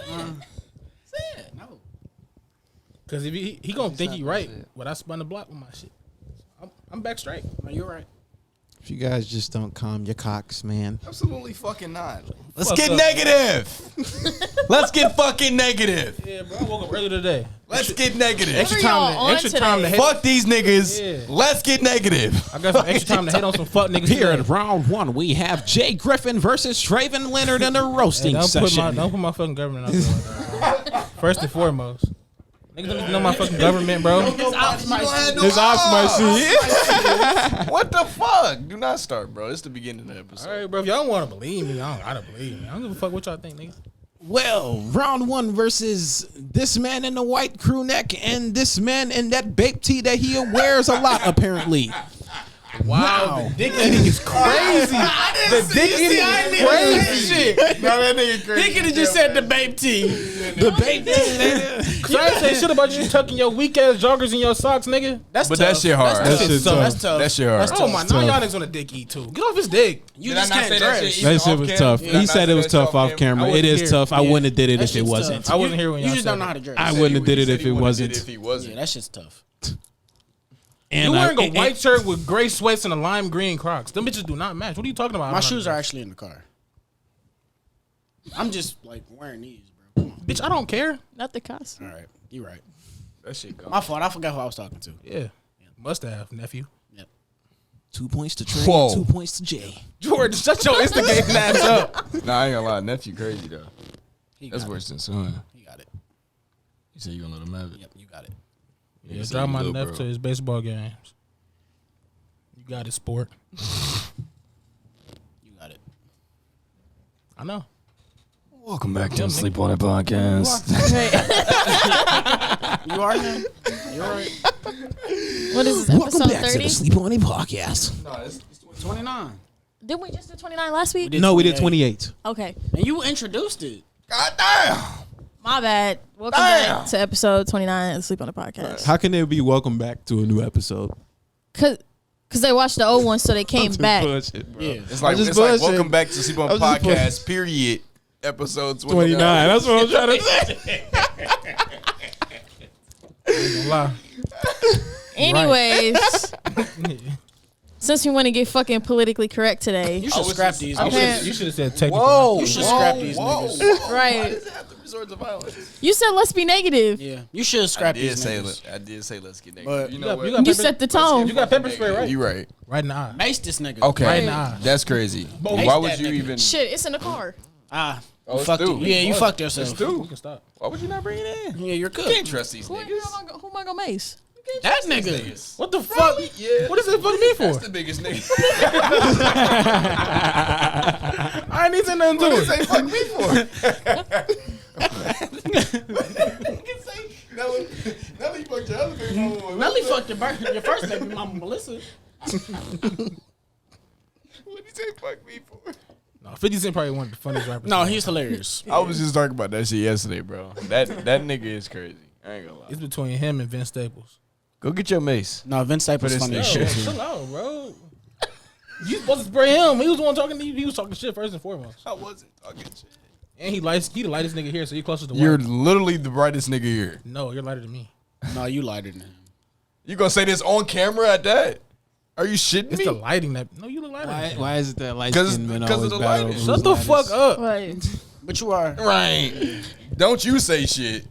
saying. No. Because if he gonna think he right, but I spun the block with my shit. I'm back straight. No, you're right. If you guys just don't calm your cocks, man. Absolutely fucking not. Let's get negative. Let's get fucking negative. Yeah, bro. I woke up early today. Let's get negative. Extra y'all time. on Extra time to hate. Fuck these niggas. Yeah. Let's get negative. I got some extra time to hate on some fuck niggas. Here today. in round one, we have Jay Griffin versus Traven Leonard in a roasting Hey, session. don't put my fucking government out there. First and foremost. Niggas don't even know my fucking government, bro. His ops might see. What the fuck? Do not start, bro. It's the beginning of the episode. All right, bro. If y'all don't want to believe me, I don't gotta believe me. I don't give a fuck what y'all think, niggas. Well, round one versus this man in the white crew neck and this man in that bape tee that he wears a lot, apparently. Wow, the dick eating is crazy. The dick eating is crazy. Shit. No, that nigga crazy. He could have just said the babe tea. The bape tee. Cause I ain't say shit about you tucking your weak ass joggers in your socks, nigga. That's But tough. that shit hard. That's That tough. shit tough. That's tough. That shit hard. That's Oh tough. my, now y'all niggas on a dick eat too. Get off his dick. You Did I just not can't say that dress. shit? That shit was tough. Did I He not said say it was that tough shit off off camera. camera? It I is wasn't tough. I here. wouldn't have did it That if it shit's wasn't. tough. I wasn't here when You y'all just said don't know that. how to dress. I wouldn't have did it if it wasn't. If he wasn't. Yeah, that shit's tough. You wearing a white shirt with gray sweats and a lime green Crocs. Them bitches do not match. What are you talking about? My shoes are actually in the car. I'm just like wearing these, bro. Come on. Bitch, I don't care. Not the costume. All right, you right. That shit gone. My fault. I forgot who I was talking to. Yeah. Must have, nephew. 2 points to Trey, Whoa. 2 points to Jay. George, shut your instigating ass up. Nah, I ain't gonna lie. Nephew crazy, though. He That's got it. worse than son. He got it. You said you gonna let him have it? Yep, you got it. Yeah, drive my nephew to his baseball games. You got it, sport. You got it. I know. Welcome back to the Sleep On It podcast. You are him. You're right. What is this, Welcome episode back to 30? the Sleep On It podcast. No, it's 29. Didn't we just do 29 last week? did. No, we did 28. Okay. And you introduced it. God damn. My bad. Welcome back to episode 29 of Sleep on the Podcast. How can they be welcome back to a new episode? Cause they watched the old one, so they came back. Bullshit, bro. Yeah. It's like, just it's like bullshitting. welcome back to Sleep On I'm just Podcast, period. Episode 29. That's what I'm trying to say. Don't lie. Anyways, since we want to get fucking politically correct today, You should scrap these. Okay. You should have said technical. Whoa. You should scrap these niggas. right? Resort to violence. You said let's be negative. Yeah. You should scrap these niggas. I did say let's get But negative. You know what? You set the tone. You got pepper spray, right? You right. Right in the eye. Mace this nigga. Okay. Right in the eye. That's crazy. Mace Why would that you nigga. even? Shit, it's in the car. Ah. Oh, You it's fucked through. it. Yeah, you fucked yourself. It's through. We can stop. Why would you not bring it in? Yeah, you're You can't good. trust these Who am niggas. I gonna mace? That nigga. Niggas. What the fuck? Yeah. What does it fuck me for? That's the biggest nigga. I ain't need to say nothing to What it. does they fuck me for? Nelly fucked your other baby mama. Nelly fucked your first baby mama, Melissa. What did he say fuck me for? No, 50 Cent probably one of the funniest rappers. No, he's hilarious. I was just talking about that shit yesterday, bro. That nigga is crazy. I ain't gonna lie. It's between him and Vince Staples. Go get your mace. No, Vince Staples But funny it's- as Yo, shit too. chill out, bro. You supposed to spray him. He was the one talking to you. He was talking shit first and foremost. I wasn't talking shit. And he the lightest nigga here, so you closest to You're white. literally the brightest nigga here. No, you're lighter than me. No, you lighter than him. You gonna say this on camera at that? Are you shitting It's me? the lighting that. No, you look lighter. than me. Why is it that light 'Cause- skinned men 'cause of always the battle? lightest. over Shut the who's fuck lightest? up. What? But you are. Right. Don't you say shit.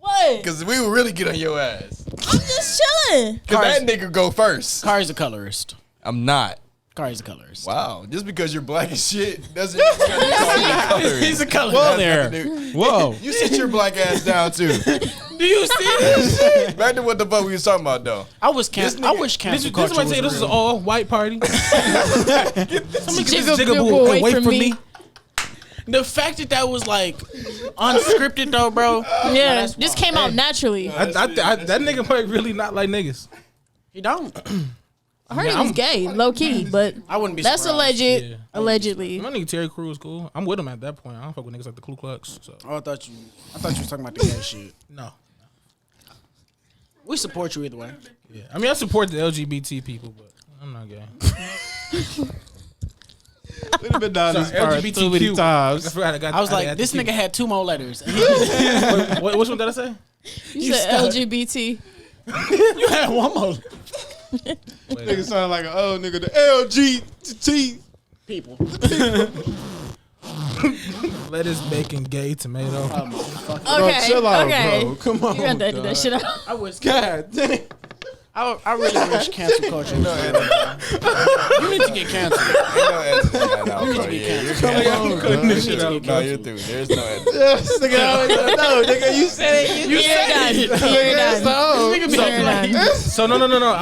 What? Cause we will really get on your ass. I'm just chilling. Cause that nigga go first. Kari's a colorist. I'm not. Kari's a colorist. Wow. Just because you're black as shit doesn't mean you gotta call me a colorist. He's a colorist. Whoa That's there. nothing to do- Whoa. You sit your black ass down too. Do you see this shit? Back to what the fuck we was talking about though. I wish cancel This culture might was say this is an real. all white party. Somebody get this Jigaboo jigaboo away from me. The fact that was like unscripted though, bro. Yeah, that's this wild. came out naturally. That nigga might really not like niggas. He don't. I heard he was gay, low key, but I wouldn't be that's surprised. alleged. Yeah. Allegedly. My nigga Terry Crews is cool. I'm with him at that point. I don't fuck with niggas like the Ku Klux. So Oh, I thought you was talking about the gay shit. no. We support you either way. Yeah. I mean, I support the LGBT people, but I'm not gay. We've been down this Sorry, part too many LGBTQ. I times. forgot. I was like, got this the nigga had 2 more letters. Wait, which one did I say? You said LGBT. You had 1 more. Nigga sound like an old nigga. The LGBT People. Lettuce, bacon, gay, tomato. Okay, chill out, okay. bro. Come on, You got to edit dog. that shit out. I wish. God dang. I really wish cancel culture. You need to get canceled. You need to get canceled. Come on, Cutting this dog. shit out. No, you're through. There's no edit. Yes, nigga. No, nigga, you said it. You're done. You're done. Nigga be You're like, done. So no. I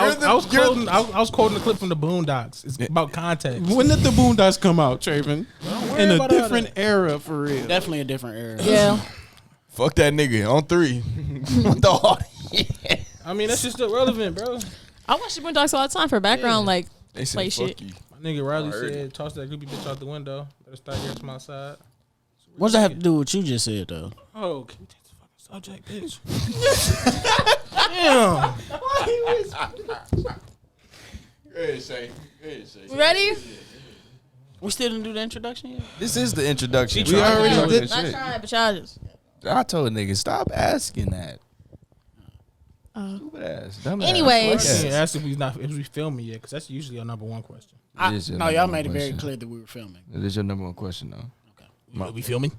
was quoting the clip from the Boondocks. It's about context. When did the Boondocks come out, Traven? In a about all different era, for real. definitely a different era. Yeah. Fuck that nigga on 3. I mean, that's just still relevant, bro. I watch the Boondocks all the time for background, like, They said play fuck shit. you. My nigga Riley heard said, toss that groupie bitch out the window. Better start hearing from outside. What does that have to do with what you just said, though? Oh, can we take the fucking subject, bitch? Damn. Go ahead, Shay. Ready? We still didn't do the introduction yet? This is the introduction. We already did. Not trying, but y'all just. I told niggas, stop asking that. Oh. Stupid ass. Dumb ass. Anyways. I can't ask if we filming yet, because that's usually our number one question. It is your No, number y'all one made it very question. clear that we were filming. It is your number one question, though. We filming?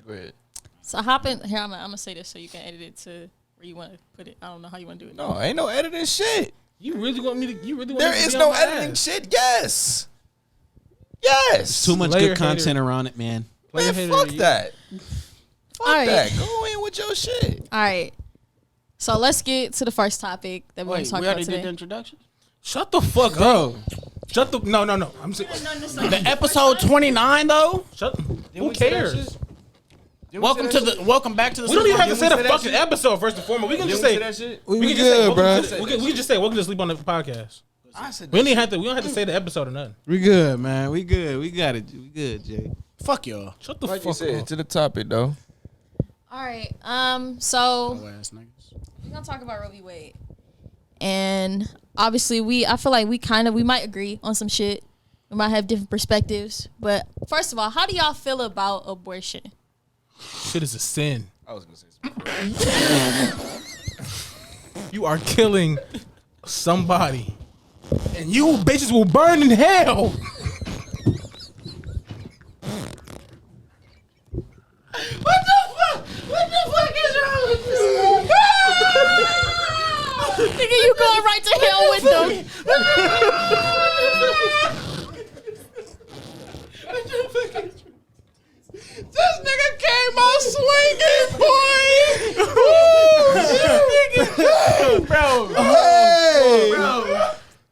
Go ahead. So hop in. Here, I'm going to say this so you can edit it to where you want to put it. I don't know how you want to do it. No, ain't no editing shit. You really want me to? You really want There me to is be no on my editing ass? shit. Yes. Yes. Too much Layer good content hater. around it, man. Player Man, hater, fuck you- that. Fuck All right. that. Go in with your shit. All right. So let's get to the first topic that we're going Wait, to talk we about already did the today. introduction? Shut the fuck up. Shut the no. I'm saying. The episode 29, though? Shut. Who cares? Welcome back to the We don't even have to Didn't say we the say that fucking shit? episode first and foremost. We can just say that shit. We can was just say good, bro. we can just say welcome to Sleep on the podcast. I said We don't even have to. We don't have to say the episode or nothing. We good, man. We good. We got it. We good, Jay. Fuck y'all. Shut the Like you fuck said, up. to the topic though. All right. So Ass niggas. we're going to talk about Roe v. Wade. And obviously, I feel like we might agree on some shit. We might have different perspectives. But first of all, how do y'all feel about abortion? Shit is a sin. I was gonna say something. You are killing somebody, and you bitches will burn in hell. Nigga, you going right to hell with them. This nigga came out swinging, boy. Bro.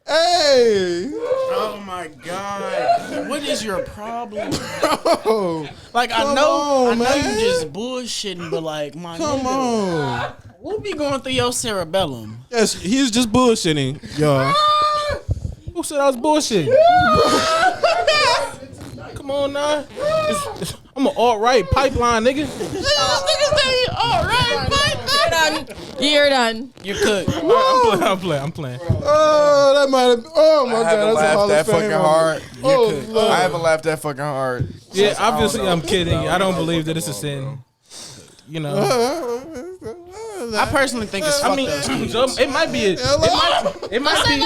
Hey. Oh my god. What is your problem? Bro. Like I Come know on, man. you just bullshitting, but like my Come nigga, on. what be going through your cerebellum? Yes, he's just bullshitting, y'all. Who said I was bullshitting? Come on now. I'm an alt-right pipeline, nigga. You're done. You're cooked. I'm playing. Oh, that might have. Oh my I God, haven't that's a Hall laughed that of Fame fucking moment. hard. Oh, Lord. I haven't laughed that fucking hard. Yeah, obviously I'm kidding. I don't believe that it's a sin. You know. I personally think it's I fucked mean, up. so it might be. It might be.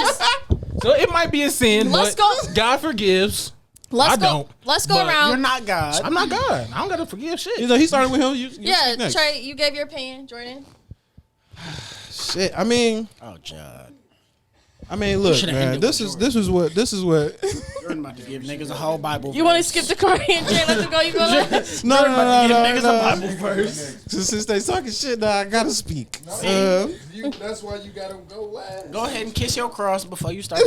So it might be a sin, Let's but go. God forgives. Let's I go. don't, Let's go but around. You're not God. I'm not God. I don't gotta forgive shit. He started with him. You Yeah, next. Trey, you gave your opinion, Jordan. Shit. I mean, Oh God. look, should've man. ended This with is what. You're about to give niggas a whole Bible. You want to skip the Korean? Jay, let them go. You go. No. Give niggas a Bible no. verse. Since they talking shit, now I gotta speak. That's why you gotta go last. Go ahead and kiss your cross before you start.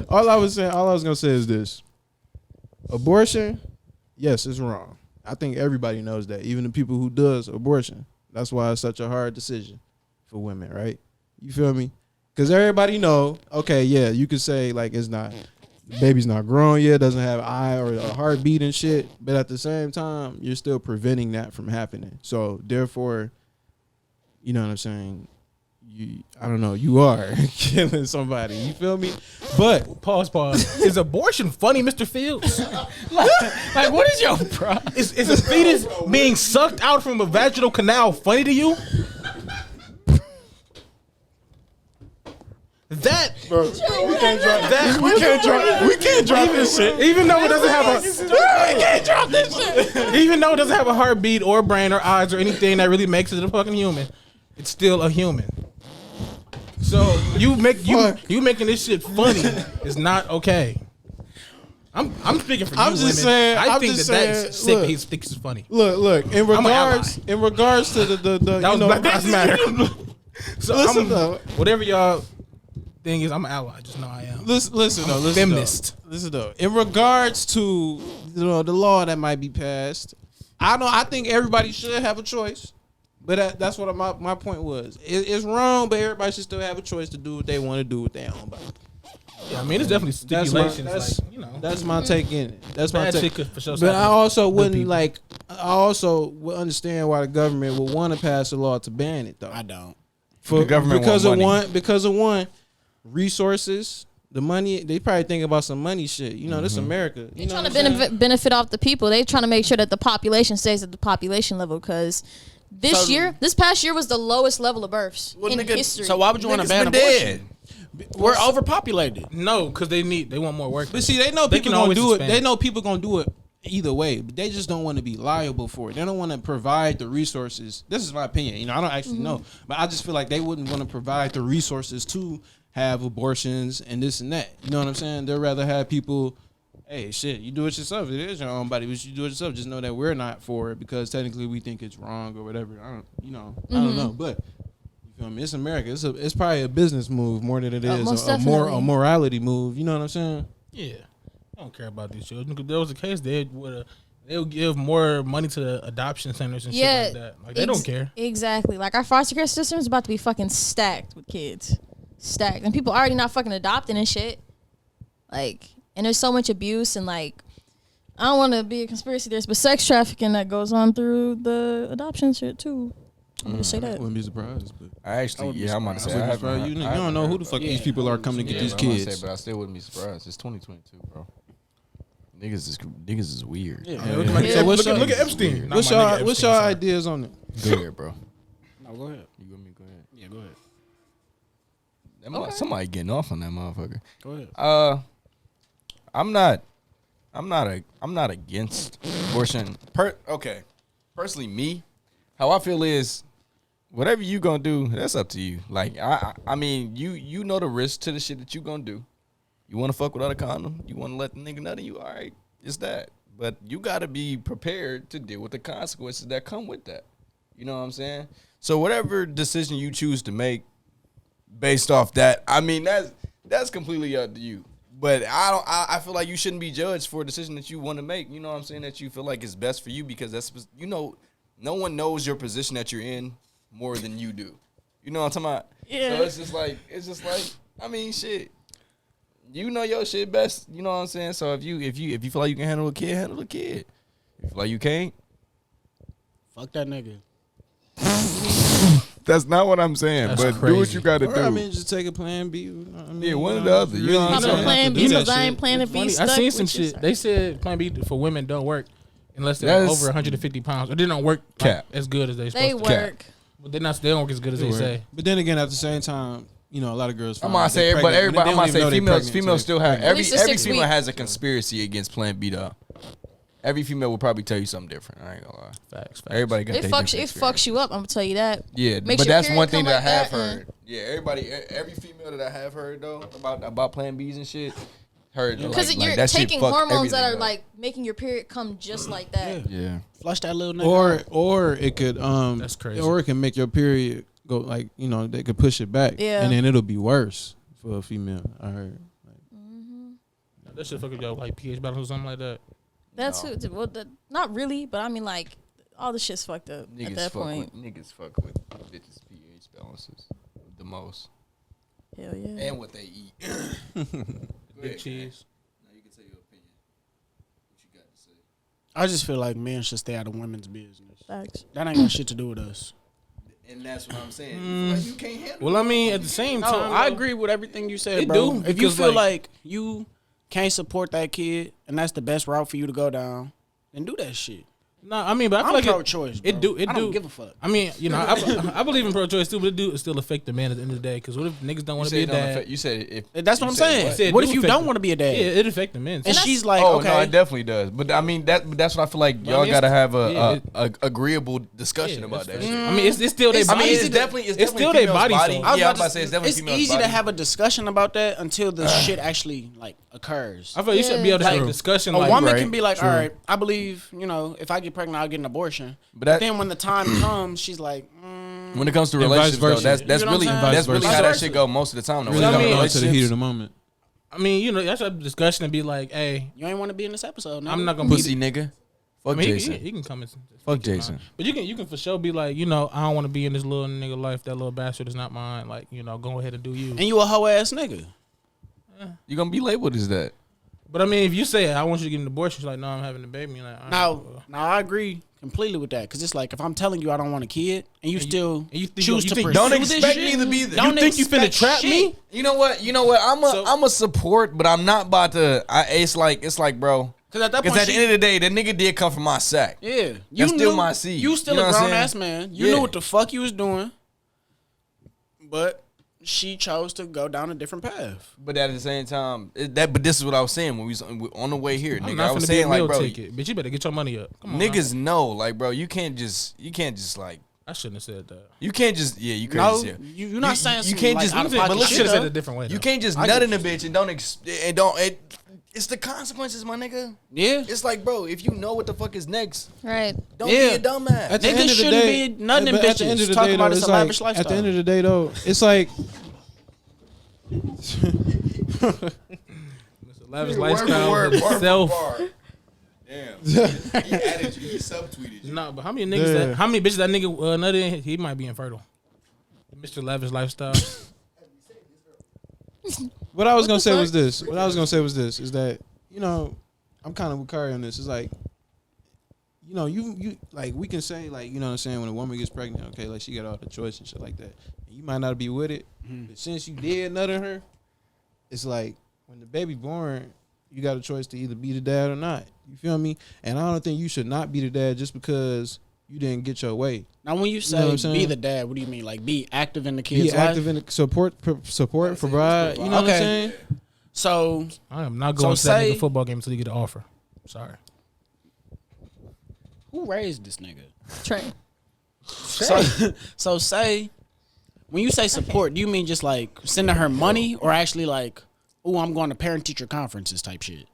all I was gonna say is this: abortion, yes, it's wrong. I think everybody knows that, even the people who does abortion. That's why it's such a hard decision for women, right? You feel me? Because everybody know, okay, yeah, you could say like it's not, the baby's not grown yet, doesn't have eye or a heartbeat and shit, but at the same time, you're still preventing that from happening. So therefore, you know what I'm saying? I don't know, you are killing somebody. You feel me? But Pause. Is abortion funny, Mr. Fields? like, what is your problem? Is a fetus being sucked out from a vaginal canal funny to you? That We can't drop this shit. even though it doesn't have even though it doesn't have a heartbeat or brain or eyes or anything that really makes it a fucking human, it's still a human. So you making this shit funny is not okay. I'm speaking for you, I'm just women. saying- I I'm think just that's sick. saying, He thinks it's funny. look. In I'm an regards to the That was you know, Black Lives Matter. So Listen, I'm, though. whatever y'all thing is, I'm an ally. Just know I am. Listen though. Feminist. Listen though. In regards to the law that might be passed, I think everybody should have a choice. But that's what my point was. It's wrong, but everybody should still have a choice to do what they want to do with their own body. Yeah, I mean, it's definitely stipulations. That's my take in it. That's my bad take. shit could for sure. But I also wouldn't people. I also would understand why the government would want to pass a law to ban it though. I don't. The government because want of money. because of resources, the money. They probably think about some money shit. You know, this America. They're You know trying what to I'm saying? benefit off the people. They're trying to make sure that the population stays at the population level because this past year was the lowest level of births in history. So why would you want to Niggas ban been abortion? dead. We're overpopulated. No, because they want more work. But see, they know They people can gonna always do it. expand. They know people gonna do it either way, but they just don't want to be liable for it. They don't want to provide the resources. This is my opinion. You know, I don't actually know, but I just feel like they wouldn't want to provide the resources to have abortions and this and that. You know what I'm saying? They'd rather have people. Hey, shit, you do it yourself. It is your own body, but you do it yourself. Just know that we're not for it because technically we think it's wrong or whatever. I don't know, but. You feel me? It's America. It's probably a business move more than it is most a definitely. morality move. You know what I'm saying? Yeah, I don't care about these children. If there was a case, they'll give more money to the adoption centers and shit like that. Like they don't care. Exactly. Like our foster care system is about to be fucking stacked with kids. Stacked. And people already not fucking adopting and shit. Like, and there's so much abuse and like, I don't want to be a conspiracy theorist, but sex trafficking that goes on through the adoption shit too. I'm gonna say that. Wouldn't be surprised, but I actually, I'm gonna say, I you don't know who the fuck these people are coming to get these kids. but I still wouldn't be surprised. It's 2022, bro. Niggas is weird. Yeah, Yeah. look at So what's look your- at Epstein. Not What's my nigga your Epstein, what's your sorry. ideas on it? Go ahead, bro. No, go ahead. You want me to go ahead? Yeah, go ahead. Somebody getting off on that motherfucker. Go ahead. I'm not against abortion. Personally, me, how I feel is, whatever you gonna do, that's up to you. Like I mean, you know the risk to the shit that you gonna do. You want to fuck without a condom? You want to let the nigga nut in you? All right, it's that. But you gotta be prepared to deal with the consequences that come with that. You know what I'm saying? So whatever decision you choose to make, based off that, I mean that's completely up to you. But I feel like you shouldn't be judged for a decision that you want to make. You know what I'm saying? That you feel like is best for you because that's, you know, no one knows your position that you're in more than you do. You know what I'm talking about? Yeah. So it's just like I mean shit. You know your shit best. You know what I'm saying? So if you feel like you can handle a kid, handle a kid. If you feel like you can't, Fuck that nigga. that's not what I'm saying. That's but do what crazy. you gotta Or, do. I mean, just take a plan B. Yeah, one or the other. You know what I'm I'm saying? not playing B because I ain't playing to be Funny, stuck. I seen some with shit. this. They said Plan B for women don't work unless they're That's- over 150 pounds, or they don't work like, Cap. as good as they They supposed to. work. But they don't work as good as they say. But then again, at the same time, you know, a lot of girls. I'm find gonna out say, they but pregnant, everybody, they I'm don't gonna even know say, they females pregnant till still they have pregnant. every least it's 6 female weeks. has a conspiracy against Plan B though. Every female will probably tell you something different. I ain't gonna lie. Facts. Everybody got It their fucks different it experience. fucks you up. I'm gonna tell you that. Yeah, Makes but your that's period one thing come that I like have that, heard. Yeah, every female that I have heard though about Plan Bs and shit, heard Because like you're that shit taking fuck hormones that are everything up. like making your period come just like that. Yeah. Flush that little nigga. Or it could That's crazy. Or it can make your period go like, you know, they could push it back. Yeah. And then it'll be worse for a female. I heard. That shit fuck with your like pH balance or something like that. That's not really, but I mean like all the shit's fucked up at that point. Niggas fuck with bitches' pH balances the most, Hell yeah. and what they eat. Big cheese. Now you can tell your opinion. What you got to say? I just feel like men should stay out of women's business. Facts. That ain't got shit to do with us. And that's what I'm saying. You feel like you can't handle. Well, I mean, at the same No, time, I though, agree with everything you said, It bro. do, If you because, feel like- like you can't support that kid and that's the best route for you to go down, then do that shit. no, I mean, but I feel I'm like pro-choice, bro. It do. It I don't do. give a fuck. I mean, you know, I believe in pro-choice too, but it do still affect the man at the end of the day. Because what if niggas don't want to be a dad? You said if That's what you I'm said saying. what? I said What do if you affect don't the- want to be a dad? Yeah, it affect the men. And she's like, Oh okay, no, it definitely does. But I mean that's what I feel like I y'all mean, gotta have yeah, a agreeable discussion about that shit. I mean, it's still their It's body. easy it's definitely it's still their female's body, so- I was Yeah, I'm about about to say it's definitely it's female's easy body. to have a discussion about that until the shit actually like occurs. I feel like you should be able to have a Like, discussion. A Like, woman right, can be like, true. all right, I believe, if I get pregnant, I'll get an abortion. But But that- then when the time comes, she's like, When it comes to And vice relationships, though, versa. that's You know what really I'm saying? that's really Vice how that versa. shit go most of the time. Though. Really I When it mean, comes to to the heat of relationships, the moment. I mean, you know, that's a discussion and be like, hey, you ain't want to be in this episode. No? I'm not gonna be. pussy nigga, fuck I mean, Jason. he can come and Fuck Jason. But you can for sure be like, you know, I don't want to be in this little nigga life. That little bastard is not mine. Like, you know, go ahead and do you. And you a hoe ass nigga. You gonna be labeled as that? But I mean, if you say I want you to get an abortion, she's like, no, I'm having a baby. You're like, all right, Now, well. now I agree completely with that because it's like if I'm telling you I don't want a kid and you still and you think- choose you to think- pursue Don't this expect shit, me to be there. don't You think you finna expect trap shit. me? You know what? I'm a support, but I'm not about to. It's like, bro. Because at that Because point, at the end of the day, that nigga did come from my sack. yeah, That's still my seed. You still You know a what I'm grown saying? ass man. You Yeah. knew what the fuck you was doing, but she chose to go down a different path. But at the same time, but this is what I was saying when we was on the way here, I'm nigga. not I was finna be a saying like, meal bro, ticket. Bitch, you better get your money up. Come on, niggas now. know, like, bro, you can't just like, I shouldn't have said that. you can't just, yeah, you crazy. No, as hell. you're not saying you some, can't like, just, out of but pocket I listen, should have shit, said it a though. different way. you though. can't just I nut get in a bitch and it's the consequences, my nigga. Yeah, It's like, bro, if you know what the fuck is next, Right. don't Yeah. be a dumbass. At the Niggas end of the shouldn't day, be nothing in but at the end bitches. of the Talk day, about though, it's a like, lavish At the lifestyle. end of the day, though, it's like It's a lavish Word for lifestyle word, in bar for itself. bar. Damn. He added you. He subtweeted you. Nah, but how many niggas? Yeah. How many bitches that nigga nutted in? He might be infertile. Mr. Lavish lifestyle. what I was gonna say fuck? was this. What I was gonna say was this is that I'm kind of with Kari on this. It's like you like we can say like what I'm saying when a woman gets pregnant, okay, like she got all the choice and shit like that. And you might not be with it, but since you did nut in her, it's like when the baby born, you got a choice to either be the dad or not. You feel me? And I don't think you should not be the dad just because you didn't get your way. Now, when you know say what I'm be saying? the dad, what do you mean? Like be active in the kid's Be life? active in the support, provide. You know what I'm Okay. saying? So I am not going So to that say- nigga football game until you get an offer. Sorry. who raised this nigga? Trey. So say when you say support, do you mean just like sending her money or actually like, oh, I'm going to parent teacher conferences type shit?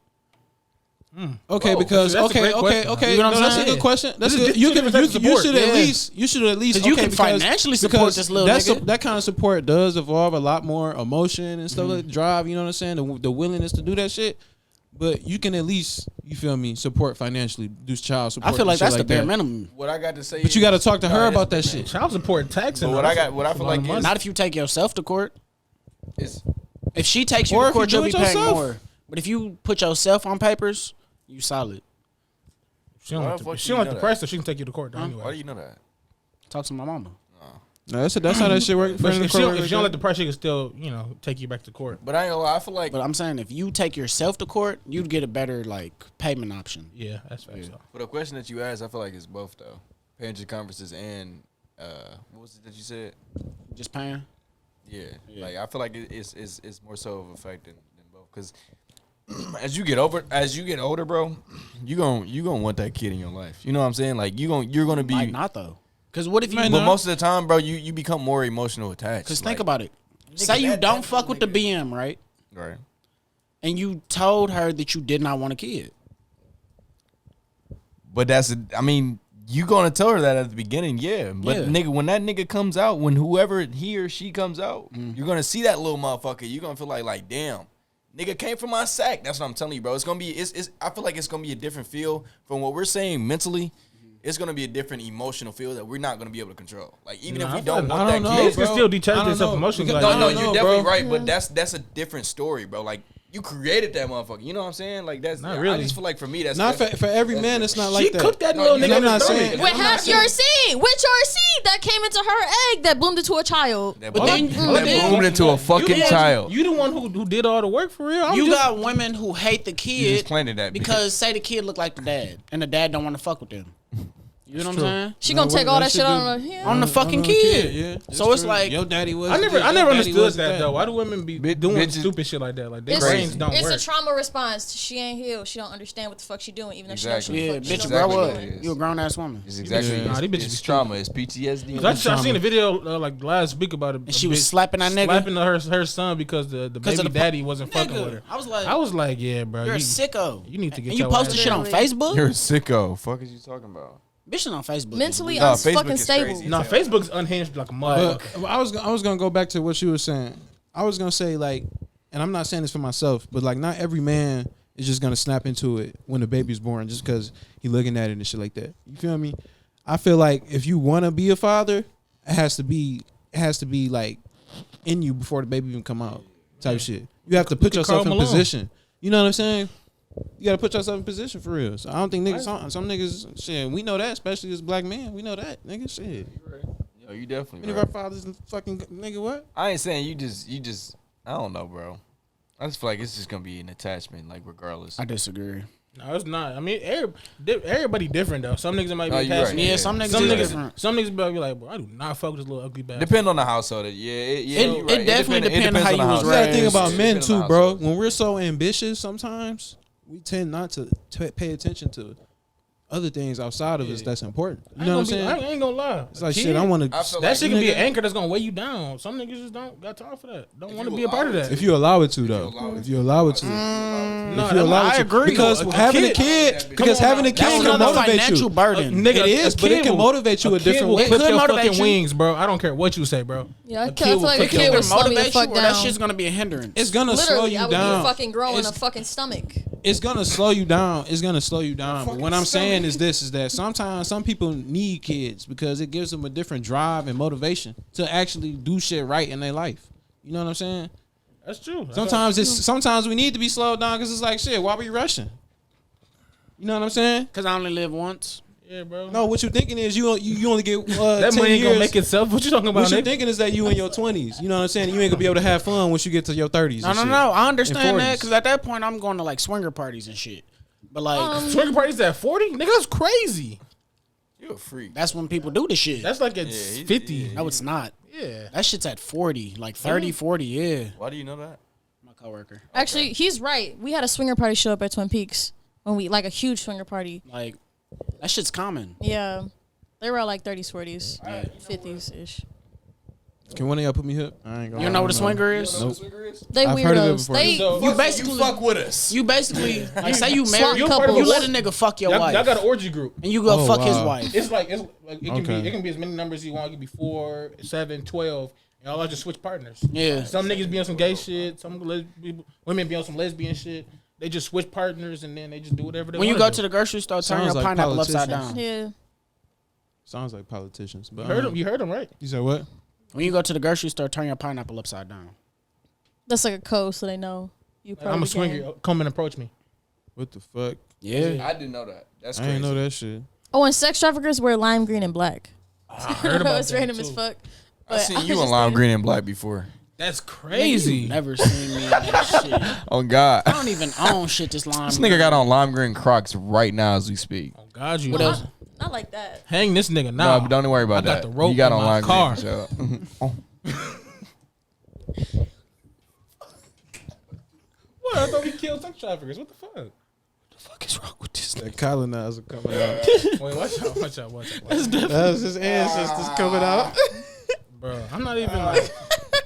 Okay, Whoa, because that's a okay, great okay, question. okay. You know what I'm no, that's saying? a good question. That's This is good. You different can, types of you support. should Yeah. at least 'Cause you can because- financially support because this little that's nigga. that kind of support does involve a lot more emotion and stuff like drive. You know what I'm saying? The willingness to do that shit. But you can at least, you feel me, support financially, do child support. I feel like and shit that's the bare that. minimum. What I got to say, But you got to talk to her Nah, about that it's- shit. Child support taxing. But though, what I that's got, what I a feel lot like of is, money. Not if you take yourself to court. it's If she takes you Or to if court, you you'll do be it paying yourself. more. But if you put yourself on papers, you solid. She don't Why like the the, fuck she you don't like know the that? price, so she can take you to court though, why anyway. do you know that? Talk to my mama. No, that's how that shit works. But if she don't like the price, she can still, take you back to court. But I ain't gonna lie, I feel like But I'm saying if you take yourself to court, you'd get a better like payment option. Yeah, that's fair. So. for the question that you asked, I feel like it's both though. Parent conferences and what was it that you said? Just paying. Yeah, Yeah. like I feel like it's more so of a effect than both. Because as you get older, bro, you gonna want that kid in your life. You know what I'm saying? Like you're gonna be. Might not though. Because what if you? Might But not. most of the time, bro, you become more emotional attached. Because like, think about it. Say you don't fuck with the BM, right? right. And you told her that you did not want a kid. But I mean, you gonna tell her that at the beginning, yeah. But Yeah. nigga, when that nigga comes out, when whoever he or she comes out, you're gonna see that little motherfucker. You're gonna feel like, damn, nigga came from my sack. That's what I'm telling you, bro. It's gonna be, I feel like it's gonna be a different feel from what we're saying mentally. It's gonna be a different emotional feel that we're not gonna be able to control. Like even if we don't I want don't that know, kid, Niggas can bro. still detach I don't themselves know. emotionally. Because- Like, no, I don't you're know, definitely bro. right, but that's a different story, bro. Like you created that motherfucker. You know what I'm saying? Like that's Not really. I just feel like for me that's Not for every man. It's not like She that. cooked that little nigga. I'm in not his saying- stomach. With half your seed, with your seed that came into her egg that bloomed into a child. that But then- bloomed into a fucking child. You the one who did all the work for real. You got women who hate the You kid just planted that because say the kid look like the dad, and the dad don't want to fuck with them. You know what I'm saying? She No, gonna take what- all that that shit shit do- on her. On the fucking No, kid. Yeah. So it's true. like your daddy was. I never your daddy understood was that though. Why do women be Bitch- doing bitches- stupid shit like that? Like their It's, brains don't it's work. a trauma response. She ain't healed. She don't understand what the fuck she doing, even though Exactly. she yeah, knows she bitch, fuck- Exactly grow what up. it is. You a grown ass woman. It's exactly Nah, these bitches it's be trauma. It's PTSD. I seen a video like last week about it. And she was slapping that nigga. slapping her son because the baby of the daddy wasn't fucking Nigga, with her. I was like, Yeah, bro, you're a you sicko. you need to get And you your posted ass- shit on Facebook? You're a sicko. Fuck is you talking about? Bitches on Facebook. mentally No, Facebook fucking is stable. crazy. No, Facebook's unhinged like a mother. I was gonna go back to what you were saying. I was gonna say like, and I'm not saying this for myself, but like not every man is just gonna snap into it when the baby's born just because he looking at it and shit like that. You feel me? I feel like if you want to be a father, it has to be like in you before the baby even come out type shit. You have to put at yourself Karl in Malone. position. You know what I'm saying? You gotta put yourself in position for real. So I don't think niggas, some niggas, shit, we know that, especially as black men, we know that, nigga, shit. Yo, you definitely. Many of our fathers fucking nigga what? I ain't saying you just. I don't know, bro. I just feel like it's just gonna be an attachment, like regardless. I disagree. No, it's not. I mean, everybody different though. Some niggas might No, be you right. passionate. Yeah, some niggas Some is niggas, different. some niggas be like, bro, I do not fuck with this little ugly bastard. Depend on the household. Yeah, It you're right. definitely depend on how you was You gotta think raised. about It men depends on too, the bro. household. When we're so ambitious, sometimes we tend not to pay attention to other things outside of us that's important. You know what I'm saying? I ain't gonna lie. It's like Kid, shit. I want I to. feel That like shit can be an nigga- anchor that's gonna weigh you down. Some niggas just don't got time for that. Don't want to you be a part of allow that. it If you allow it to, though. If you allow it to. No, If you allow it I to. agree. Because having a kid, because having a kid That's can another motivate financial you. burden. Nigga, It is, a but it kid can will- motivate you a kid different will way. clip Could your motivate fucking you. wings, bro. I don't care what you say, bro. Yeah, I A feel kid will like clip a your kid It would would slow me the motivate you, fuck or that down. shit's gonna be a hindrance. It's gonna slow Literally, you I would be down. fucking growing It's- a fucking stomach. It's gonna slow you down. It's gonna slow you down. But what I'm saying is that sometimes some people need kids because it gives them a different drive and motivation to actually do shit right in their life. You know what I'm saying? That's true. Sometimes we need to be slowed down because it's like shit. Why we rushing? You know what I'm saying? Because I only live once. Yeah, bro. No, what you're thinking is you only get that 10 money ain't years. gonna make itself. What you talking about, What you're nigga? thinking is that you in your 20s. You know what I'm saying? You ain't gonna be able to have fun once you get to your 30s. No, and no, shit. no. I understand And that 40s. because at that point I'm going to like swinger parties and shit. But like Swinger parties at 40? Nigga, that's crazy. You a freak. that's when people do the shit. That's like at Yeah, 50. No, it's not. Yeah. That shit's at 40, like 30, 40. Yeah, Why do you know that? my coworker. Actually, he's right. We had a swinger party show up at Twin Peaks when we like a huge swinger party. Like that shit's common. Yeah, they were all like 30s, 40s, 50s ish. Can one of y'all put me up? I ain't gonna You know what a swinger is? Nope. They I've heard of it weirdos. before. They So- You basically with us. You basically like say you Swap married, you couples. let a nigga fuck your Y'all, wife, y'all got an orgy group. and you go Oh, fuck his wow. wife. It's like it can Okay. be as many numbers as you want. It can be 4, 7, 12. And all just switch partners. Yeah. Some niggas be on some gay shit. Some women be on some lesbian shit. They just switch partners and then they just do whatever they When you wanna go do. to the grocery store, turn Sounds your like pineapple upside politicians. down. yeah. Sounds like politicians. But You heard them, right? You said what? When you go to the grocery store, turn your pineapple upside down. That's like a code, so they know you. I'm a swinger. Come and approach me. What the fuck? Yeah. I didn't know that. That's I crazy. ain't know that shit. Oh, and sex traffickers wear lime green and black. I heard about It's that random too. as fuck. I But seen I you was in just lime thinking- green and black before. That's crazy. Never seen me in that shit. I Oh God, don't even own shit this lime. this nigga got on lime green Crocs right now as we speak. Oh God, you What know. else? Not like that. Hang this nigga No, now. but don't worry about I got that. the rope He got in on my lime car. green. So. What? I thought we killed sex traffickers. What the fuck? fuck is wrong with this? That colonizer coming out. Wait, watch out. That was his ancestors coming out. Bro, I'm not even like.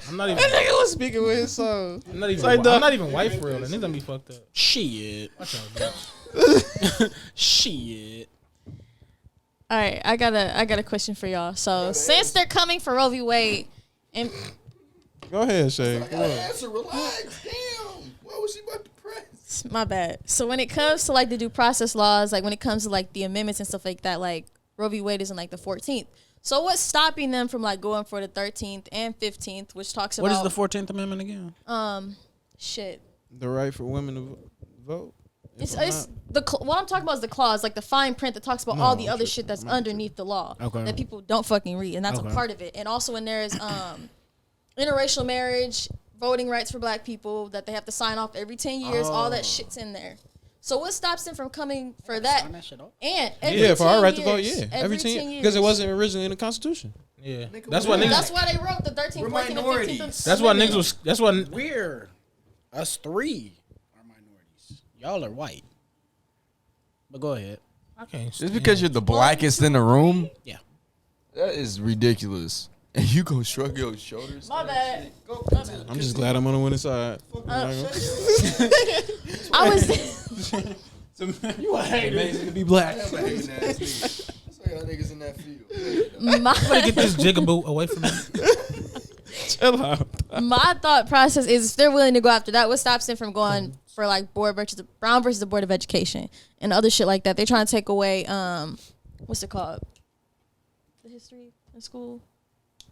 I'm not even. Nigga was speaking with his soul. I'm not even. like the- I'm not even white for real. And niggas gonna be fucked up. Shit. Watch out, bitch. Shit. All right, I got a question for y'all. So since they're coming for Roe v. Wade, and Go ahead, Shay. Come on. Answer, relax. Damn. What was she about to press? my bad. So when it comes to like the due process laws, like when it comes to like the amendments and stuff like that, like Roe v. Wade is in like the 14th. So what's stopping them from like going for the 13th and 15th, which talks about What is the 14th Amendment again? shit. The right for women to vote. It's what I'm talking about is the clause, like the fine print that talks about all the other shit that's underneath the law that people don't fucking read, and that's a part of it. And also when there's interracial marriage, voting rights for black people that they have to sign off every 10 years, all that shit's in there. So what stops them from coming for that? Sign that shit off? And every for our right to years, vote, every 10 years. because it wasn't originally in the Constitution. Yeah, that's why niggas. That's why they wrote the 13th, 14th, and 15th. That's why niggas was. That's why. Us three are minorities. Y'all are white. But go ahead. I can't. Just because you're the blackest in the room, Yeah. that is ridiculous. And you gonna shrug your shoulders? My bad. I'm just glad I'm on the winning side. I was. You a hater. Amazing to be black. That's why y'all niggas in that field. Somebody get this jigaboo away from me. Chill out. My thought process is if they're willing to go after that, what stops them from going for like Brown versus the Board of Education and other shit like that? They're trying to take away what's it called? The history in school.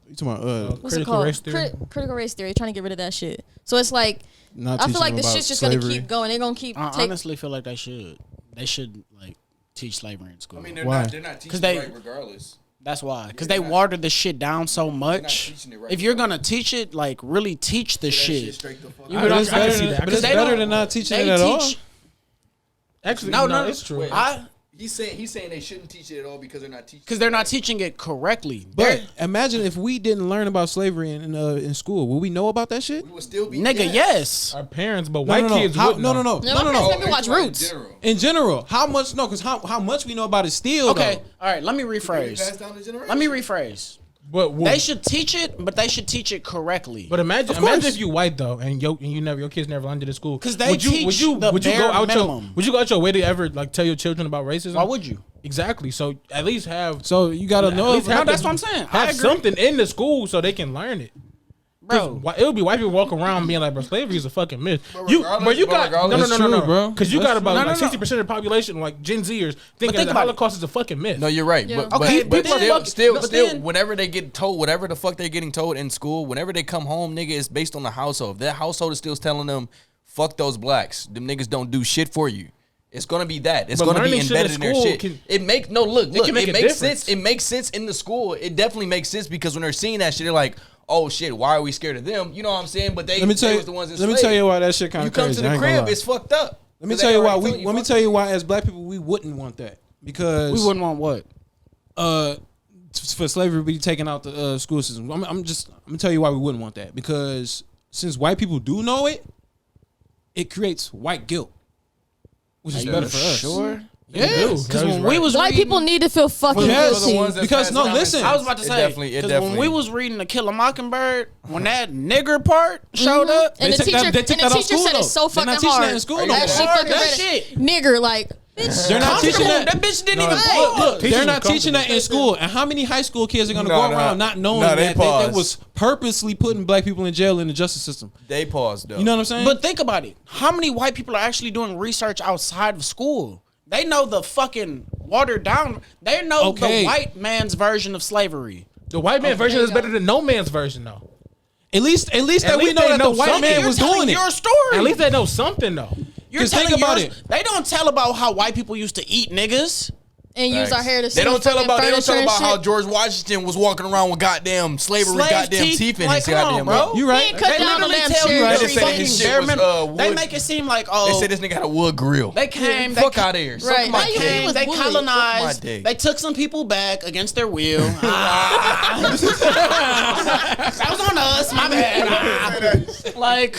You talking about What's it called? Critical race theory. Trying to get rid of that shit. So it's like not I feel like teaching this about shit's just slavery. gonna keep going. They're gonna keep. I honestly feel like they should. They should like teach slavery in school. I mean, Why? they're not teaching 'Cause they- right regardless. That's why. Because they watered the shit down so much. teaching it right If you're gonna teach it, like really teach the shit. Straight the fuck You out. know But what it's I'm better, saying? than, but Because it's they better don't- than not teaching they it at all. teach- Actually, No, no, no, it's true. He's saying they shouldn't teach it at all because they're not teaching. Because they're not teaching it correctly. But imagine if we didn't learn about slavery in school. Would we know about that shit? We will still be Nigga, yes. Our parents, but No, white no, no. kids How, wouldn't no, know. no, no, No, no, no, my no. parents watch Roots. In general, how much? No, because how much we know about it still. Okay, though. all right, let me Pass rephrase. down the generation. Let me rephrase. But They should teach it, but they should teach it correctly. But imagine course. if you white though, and your kids never learned it at school. 'Cause they would you teach the go bare out minimum. would you go out your way to ever like tell your children about racism? Why would you? Exactly. So at least have So you gotta know. least have that's what I'm saying. I have agree. something in the school so they can learn it. Bro. It would be white people walking around being like, "Bro, slavery is a fucking myth." But You regardless- got but no, regardless- bro. because you That's got about true. No, like no, no. 60% of the population, like Gen Zers, thinking think the about it. Holocaust is a fucking myth. No, you're right. Yeah. But, Okay, but but then- still, but then- whenever they get told, whatever the fuck they're getting told in school, whenever they come home, nigga, it's based on the household. If that household is still telling them, fuck those blacks, them niggas don't do shit for you. It's gonna be that. It's But gonna be learning shit embedded in in their school shit. can- It make no look. can make It a makes difference. sense. It makes sense in the school. It definitely makes sense because when they're seeing that shit, they're like, oh shit, why are we scared of them? You know what I'm saying? But they, Let me tell they you. was the ones Let me enslaved. tell you why that shit kind You of come crazy. to I the ain't gonna crib, lie. it's fucked up. Let me 'Cause tell they you why already we. telling Let me fuck tell it. you why, as black people, we wouldn't want that because We wouldn't want what? for slavery to be taken out the school system. I'm gonna tell you why we wouldn't want that because since white people do know it, it creates white guilt, which is better for us. Sure. Yeah, Because when we was White reading, people need to feel fucking Yes, guilty. ones that because pass no, down listen. I was about to It say, definitely- it because when definitely- we was reading To Kill a Mockingbird, when that nigger part showed up, And They the took that- teacher, they took and the that off teacher school, said it's though. so They're not fucking teaching that hard. in school no That more. shit fucking That read shit. it. Nigger, like, bitch. They're not teaching that. That bitch didn't even Hey, look. They're not Teachers teaching that in school. And how many high school kids are going to No, go no. around not knowing No, they that pause. was purposely putting black people in jail in the justice system? They paused though. You know what I'm saying? But think about it. How many white people are actually doing research outside of school? They know the fucking watered down. They know Okay. the white man's version of slavery. The white man version there is you go. better than no man's version though. at least that least we know they that know the white something. man You're was telling doing it. your story. At least they know something though. You're 'Cause think telling about yours. it. They don't tell about how white people used to eat niggas. And use our hair to They don't tell about how shit. George Washington was walking around with goddamn slavery, Slave goddamn teeth in like, his come on, goddamn bro. mouth. You right. He ain't cut They down the literally damn tell you cherry They the just say tree. his fucking shit bare was, minimum. They wood. make it seem like, They oh, said this nigga had a wood grill. they came, they Fuck out of here. Suck Right. my Now you dick. think it was they wood. colonized. Suck my dick. They took some people back against their will. That was on us. My bad. Like,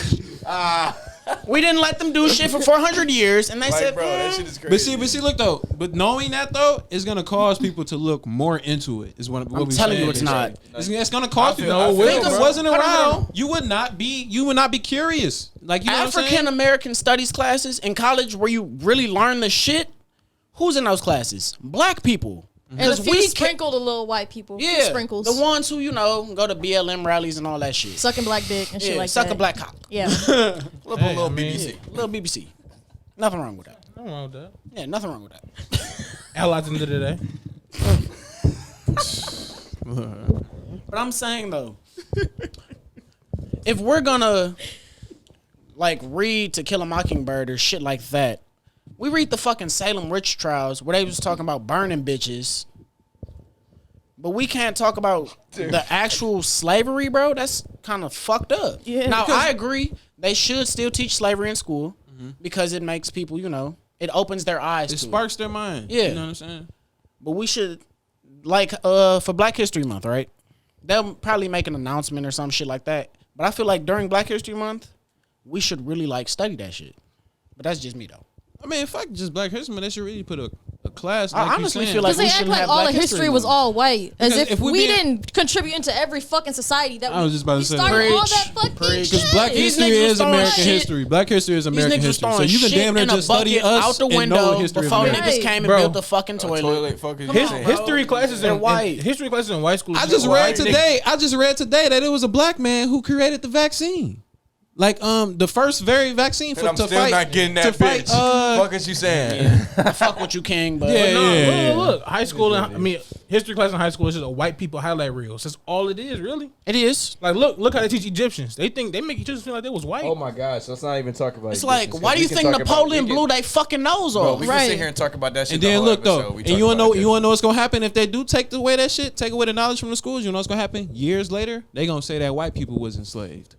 we didn't let them do shit for 400 years, and they said, Bro, that shit is crazy. But see, look though. But knowing that though is gonna cause people to look more into it. Is what I'm telling you, it's not. It's gonna cause people. I feel If it, it bro. wasn't Hold on, hold around, you would not be curious. Like you know what I'm African saying? American studies classes in college where you really learn the shit. Who's in those classes? Black people. And a few we sprinkled a little white people. Yeah, Sprinkles. the ones who go to BLM rallies and all that shit. Sucking black dick and shit like suck that. a black cock. Yeah. Little BBC. Little BBC. Nothing wrong with that. Nothing wrong with that. Yeah, nothing wrong with that. Allies at the end of the day. But I'm saying though, if we're gonna like read To Kill a Mockingbird or shit like that. We read the fucking Salem witch trials where they was talking about burning bitches. But we can't talk about the actual slavery, bro. That's kind of fucked up. Yeah. Now, I agree. They should still teach slavery in school because it makes people, it opens their eyes. It sparks their mind. Yeah. You know what I'm saying? But we should, like, for Black History Month, right? They'll probably make an announcement or some shit like that. But I feel like during Black History Month, we should really, like, study that shit. But that's just me, though. I mean, fuck just Black History Month. They should really put a class. Like I honestly feel like Because they we act shouldn't like have all Black the history was Month. all white, as Because if if we we being- didn't contribute into every fucking society that I was just about to we say started all Preach, that fucking preach. shit. Because Black These history niggas was is throwing American shit. history. Black history is American These niggas was history. So throwing you can shit damn near in a just study bucket us out the and know window history of before America. niggas came and Bro. built the fucking toilet. Fuck is His, you saying? history classes They're in white. history classes in white schools. I just white read today. I just read today that it was a black man who created the vaccine. Like the first very vaccine And I'm to still fight. not getting that to fight, bitch. Fuck is you saying? Fuck what you king, but Yeah, No, yeah. look, high school. History class in high school is just a white people highlight reel. That's all it is, really. it is. Like, look how they teach Egyptians. They make Egyptians feel like they was white. Oh my gosh, let's not even talk about. It's like, why do you think Napoleon blew their fucking nose Bro, off? we can Right. sit here and talk about that shit. And the then whole look episode. though, We and talk you wanna about know, it you wanna know what's gonna happen if they do take away that shit, take away the knowledge from the schools. You know what's gonna happen? Years later, they gonna say that white people was enslaved,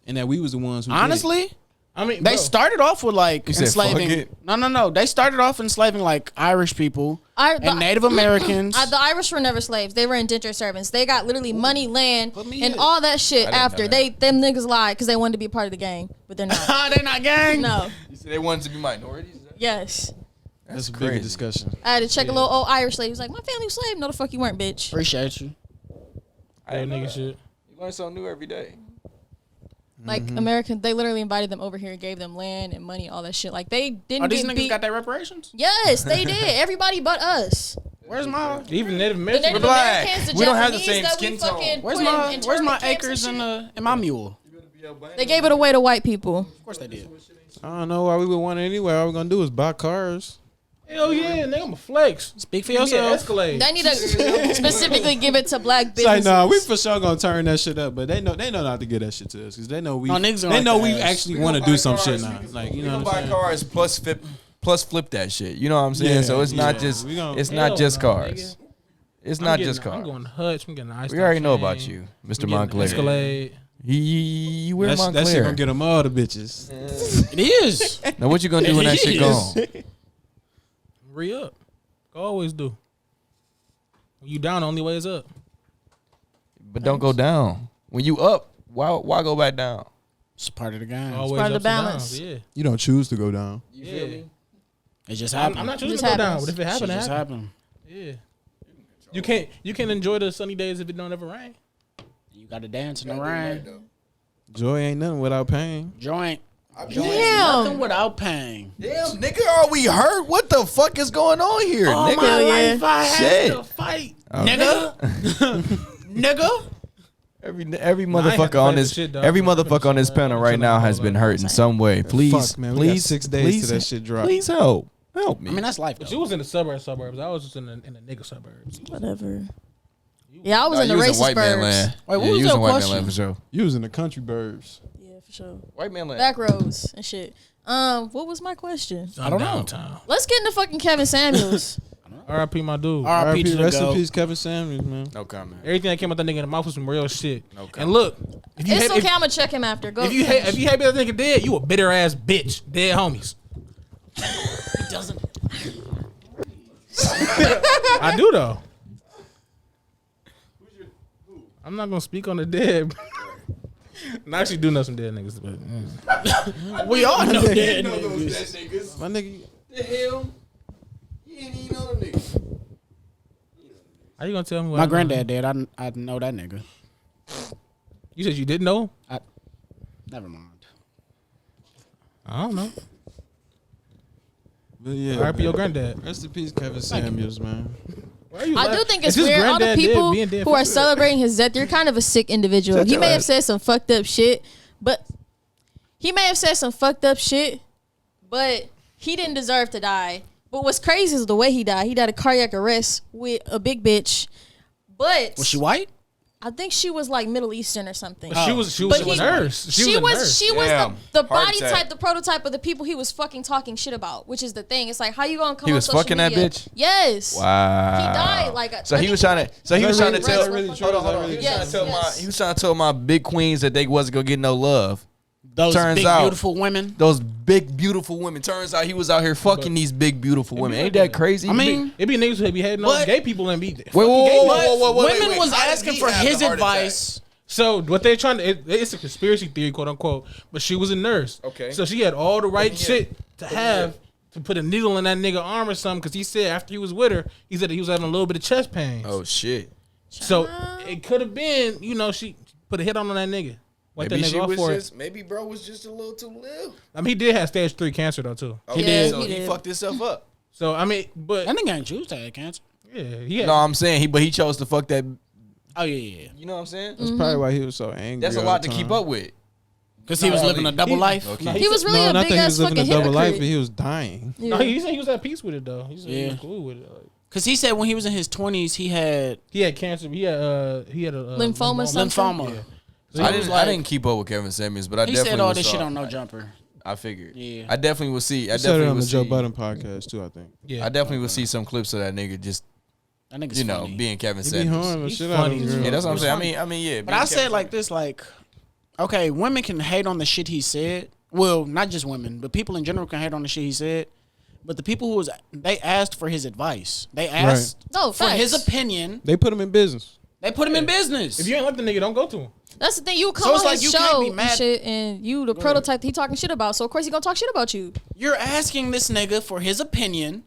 and that we was the ones who did it. Honestly, I mean, they bro, started off with like You said, enslaving. fuck it? No. They started off enslaving like Irish people The- and Native Americans. The Irish were never slaves. They were indentured servants. They got literally money, land, me and in. all that shit I didn't know after. that. Them niggas lied because they wanted to be a part of the gang, but they're not. They're not gang. No. You said they wanted to be minorities. Yes. That's a bigger crazy. discussion. I had to check a little old Irish lady. He was like, my family was slave. No, the fuck you weren't, bitch. Appreciate you. I didn't know nigga that. shit. You learn something new every day. Like American, they literally invited them over here and gave them land and money, all that shit. Like they didn't Oh, these get niggas beat. got their reparations. Yes, they did. Everybody but us. Where's my Even Native The Americans. Native black. Americans, the We don't have the Japanese same that we skin tone. fucking Where's put my in Where's internment my camps acres and and shit. and my mule? They gave it away to white people. Of course they did. I don't know why we would want it anyway. All we're gonna do is buy cars. Hell yeah, nigga, I'm a flex. Speak for Give me an yourself. Escalade. They need to specifically give it to black It's like, businesses. nah, we for sure gonna turn that shit up, but they know not to give that shit to us because they know we No, niggas gonna they know like we that ass. actually We want to gonna do buy some cars, shit we now. can- Like you we know gonna what buy I'm saying? cars plus flip that shit. You know what I'm saying? Yeah, So it's not yeah. just We gonna- it's Hell not just no, cars. nigga. It's I'm not getting- just cars. I'm going Hutch. I'm getting ice. We already know about you, Mr. Montclair. Escalade. You wear That shit Montclair. gonna get them all the bitches. It is. Now what you gonna do when that shit gone? Re up. Always do. When you down, the only way is up. But don't go down. When you up, why go back down? It's part of the game. Always part of ups the and balance. downs, Yeah. You don't choose to go down. Yeah. It just I'm happened. not choosing Just to go down, happens. but if it Shit happened, it just happened. happened. Yeah. You can enjoy the sunny days if it don't ever rain. You got to dance in the rain. Joy ain't nothing without pain. Joint. Damn. Nothing without pain. Damn, nigga, are we hurt? What the fuck is going on here, All nigga? my yeah. life I had Shit. to fight, Oh. nigga. Nigga. Every I ain't have to motherfucker fight on this this shit, dog. every I'm finna motherfucker on this chill, panel I'm right chilling now all has been over. hurt in some way. Please, Fuck, man, we got please, 6 days please, till that shit drop. Please help me. I mean, that's life, But though. you was in the suburbs. I was just in the nigga suburbs. Whatever. Yeah, I was Nah, in the you was racist white man burbs. land. Wait, what Yeah, was you your in white man question? land for sure. You was in the country burbs. Yeah, for sure. White man land. Back rows and shit. What was my question? I don't know. Downtown. Let's get into fucking Kevin Samuels. R.I.P. my dude. R.I.P. to the Rest in GOAT. peace, Kevin Samuels, man. No comment. Everything that came out that nigga in the mouth was some real shit. Okay. And look, if you It's hate, okay. I'm gonna check him after. Go. if you hate that nigga dead, you a bitter ass bitch. Dead homies. It doesn't. I do though. I'm not gonna speak on the dead. I actually do know some dead niggas, but We all know that. You know those dead niggas. My nigga, The hell? You ain't even know them niggas. how you gonna tell me? What My I know? granddad did. I know that nigga. You said you didn't know? Never mind. I don't know. but yeah, R.I.P. your man. granddad. Rest in peace, Kevin Samuels, man. Why are you I do laughing? think it's If his weird. All the granddad dead, people being dead who are for- celebrating his death, you're kind of a sick individual. Shut He your may have ass. said some fucked up shit, but he didn't deserve to die. But what's crazy is the way he died. He died of cardiac arrest with a big bitch. But Was she white? I think she was like Middle Eastern or something. She was a nurse. She was Damn. the Heart body attack. type, the prototype of the people he was fucking talking shit about, which is the thing. It's like, how you gonna come He on was social fucking that media? bitch? Yes. Wow. He died like. So he was trying to. So he was trying to Is tell. that really true? Hold on, Is that hold on. really He was true? trying to tell Yes. He was trying to tell my big queens that they wasn't gonna get no love. Those Turns big out- beautiful women. Those big beautiful women. Turns out he was out here fucking these big beautiful women. Ain't that crazy? I mean, It be niggas who be hating on But- gay people and be there. wait, women was How did asking he for have the his heart attack? advice. So what they're trying to, it's a conspiracy theory, quote unquote. But she was a nurse. Okay. So she had all the right shit to have to put a needle in that nigga arm or something. Because he said after he was with her, he said that he was having a little bit of chest pains. Oh shit. So it could have been, she put a hit on that nigga. Wiped Maybe that she nigga off was for just. Maybe bro was just a little too little. I mean, he did have stage 3 cancer though too. Okay, did. So He he did. fucked himself up. So I mean, but That nigga ain't choose to have cancer. yeah, he had. No, I'm saying but he chose to fuck that. Oh yeah. You know what I'm saying? That's probably why he was so angry. That's a all lot the to keep time. up with. Because he was living a double life. Okay. He was really No, a not big that he ass was living fucking a double life, but hypocrite. he was dying. No, Yeah. he said he was at peace with it though. He said he Yeah. was cool with it. Like, Because he said when he was in his 20s, he had he had cancer. He had a Lymphoma, something. lymphoma. Yeah. So I he was didn't. like, I didn't keep up with Kevin Samuels, but I he definitely said all was this saw- shit on No Jumper. I figured. Yeah. I definitely will see. I He said it definitely on will the Joe see. Budden podcast too, I think. Yeah. I definitely will see some clips of that nigga just That nigga's funny. being Kevin He be Samuels. harming the He's shit out of funny them as girls. Yeah, that's what I'm He's saying. funny. I mean, yeah. But I said like this, like, okay, women can hate on the shit he said. Well, not just women, but people in general can hate on the shit he said. But the people they asked for his advice. They asked No, for his facts. opinion. They put him in business. They put him in business. If you ain't like the nigga, don't go to him. That's the thing. You come So it's on like his you can't show be and mad- shit, and you the prototype that he talking shit about. So of course he gonna talk shit about you. You're asking this nigga for his opinion,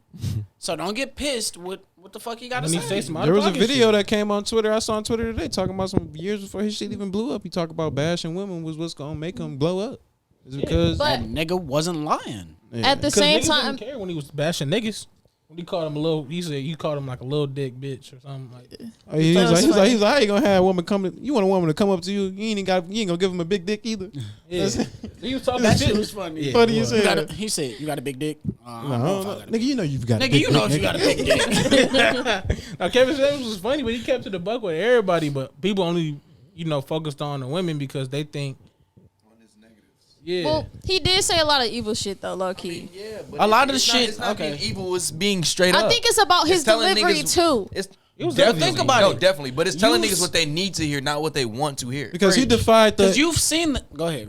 so don't get pissed with what the fuck he got to When he say say. some There was a out-of-pocket video shit. that came on Twitter. I saw on Twitter today talking about some years before his shit even blew up. He talked about bashing women was what's gonna make him blow up. It's because But- That nigga wasn't lying. yeah. At the 'Cause same niggas time, didn't care when he was bashing niggas. When he called him a little, he said you called him like a little dick bitch or something like that. Oh, he's like, how you gonna have a woman come? You want a woman to come up to you? You ain't gonna give him a big dick either. Yeah. He was talking That shit. shit was funny. Yeah, Funny it as was. hell. He said, "You got a big dick." I don't No, know if I got a big nigga, you know you've got a Nigga, big you know dick, if you nigga. got a big dick. Now Kevin Samuels was funny, but he kept to the buck with everybody. But people only, focused on the women because they think, yeah, well, he did say a lot of evil shit though, low key. Yeah, but A lot of the it's not- shit- It's not okay. being evil. It's being straight up. I think it's about his It's telling delivery niggas- too. It's it was definitely think about no, it. definitely. But it's telling You- niggas what they need to hear, not what they want to hear. Because he defied the. Because you've seen. Go ahead.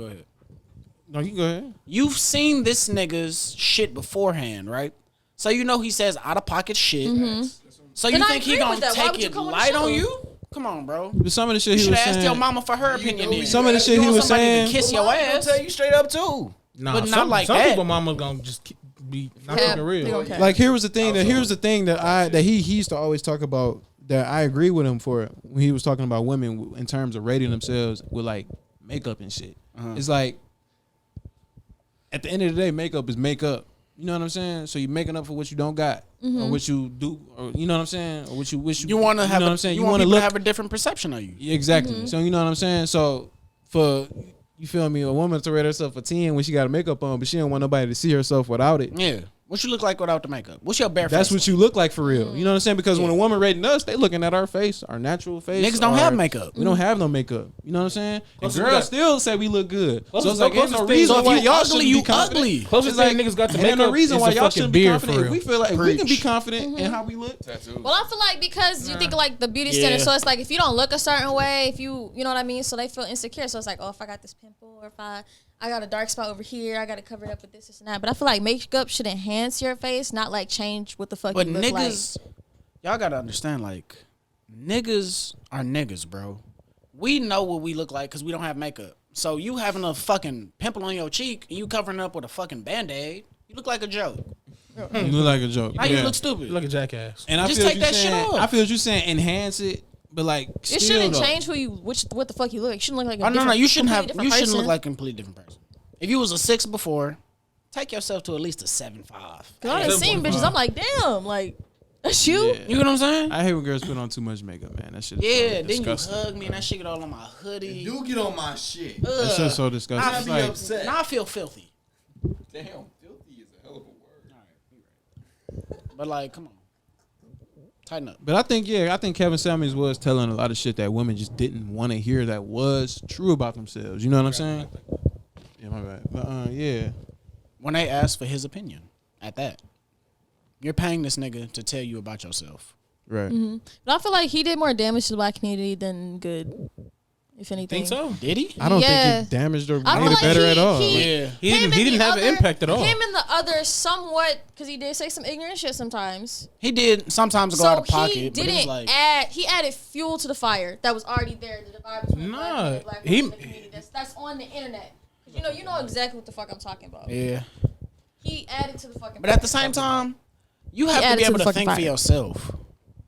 No, you go ahead. You've seen this nigga's shit beforehand, right? So you know he says out of pocket shit. So you And I think he agree gonna with that. Why take would you it come on the light show? on you? Come on, bro. But some of the shit You he should was have asked saying. your mama for her opinion. Then. Some of the shit You he want was somebody saying. to kiss your I'll ass. tell you straight up too. nah, but not some, like some that. people mama's gonna just be not Cap. keeping They real. gonna cap. Like here was the thing that he used to always talk about that I agree with him for when he was talking about women in terms of rating themselves with like makeup and shit. It's like at the end of the day, makeup is makeup. You know what I'm saying? So you're making up for what you don't got, or what you do, or you know what I'm saying, or what you wish You want to have. know a, what I'm saying? You You want want to people look to have a different perception of you. exactly. So you know what I'm saying. So for you feel me, a woman to rate herself a 10 when she got a makeup on, but she don't want nobody to see herself without it. Yeah. What you look like without the makeup? What's your bare That's face? what you look like for real. You know what I'm saying? Because when Yeah. a woman rating us, they looking at our face, our natural face. Niggas don't have makeup. We don't have no makeup. You know what I'm saying? And Closest we girls got- still say we look good. So Closest- it's like ain't closest no thing- reason so if why you y'all ugly, shouldn't you be confident. ugly. Closest It's thing like, niggas got to and ain't no makeup reason is why a y'all fucking shouldn't be beard for confident. real. We feel like we can be Preach. confident in how we look. Tattoo. Well, I feel like because you think like the beauty Yeah. standard, so it's like if you don't look a certain way, if you know what I mean, so they feel insecure. So it's like, oh, if I got this pimple or if I got a dark spot over here, I got to cover it up with this and that. But I feel like makeup should enhance your face, not like change what the fuck But you look niggas, y'all gotta understand, like, niggas are niggas, bro. We know what we look like because we don't have makeup. So you having a fucking pimple on your cheek and you covering up with a fucking Band-Aid, you look like a joke. You look like a joke. Now you look stupid. You like a jackass. And I Just feel take you that shit saying, off. I feel you saying enhance it, but like It still, shouldn't though. change what the fuck you look like. You shouldn't look like a Oh, no, different, you shouldn't have. completely You different shouldn't look person. like a completely different person. If you was a 6 before, take yourself to at least a 7.5. Cause I done seen bitches. I'm like, damn, like that's you. Yeah. You know what I'm saying? I hate when girls put on too much makeup, man. That shit. Yeah. Is so Then you disgusting. hug me and that shit get all on my hoodie. You get on my shit. That shit's so I disgusting. It's be like, upset. Now I feel filthy. Damn, filthy is a hell of a word. But like, come on. Tighten up. But I think Kevin Samuels was telling a lot of shit that women just didn't want to hear that was true about themselves. You know what I'm saying? Yeah, my bad. But yeah. When they ask for his opinion, at that, you're paying this nigga to tell you about yourself. Right. Mm-hmm. But I feel like he did more damage to the black community than good, if anything. Think so? Did he? I don't Yeah. think it damaged or I made feel it like better at all. Yeah. He Him didn't and the have an other- impact at all. Him and the others somewhat, because he did say some ignorant shit sometimes. He did sometimes go So out of pocket, he but it was didn't like he added fuel to the fire that was already there. The divide between Nah, black men and black women in the community. That's on the internet. You know exactly what the fuck I'm talking about. yeah. He added to the fucking. But at the same time, you have to added be to able the to fucking think for fire. yourself.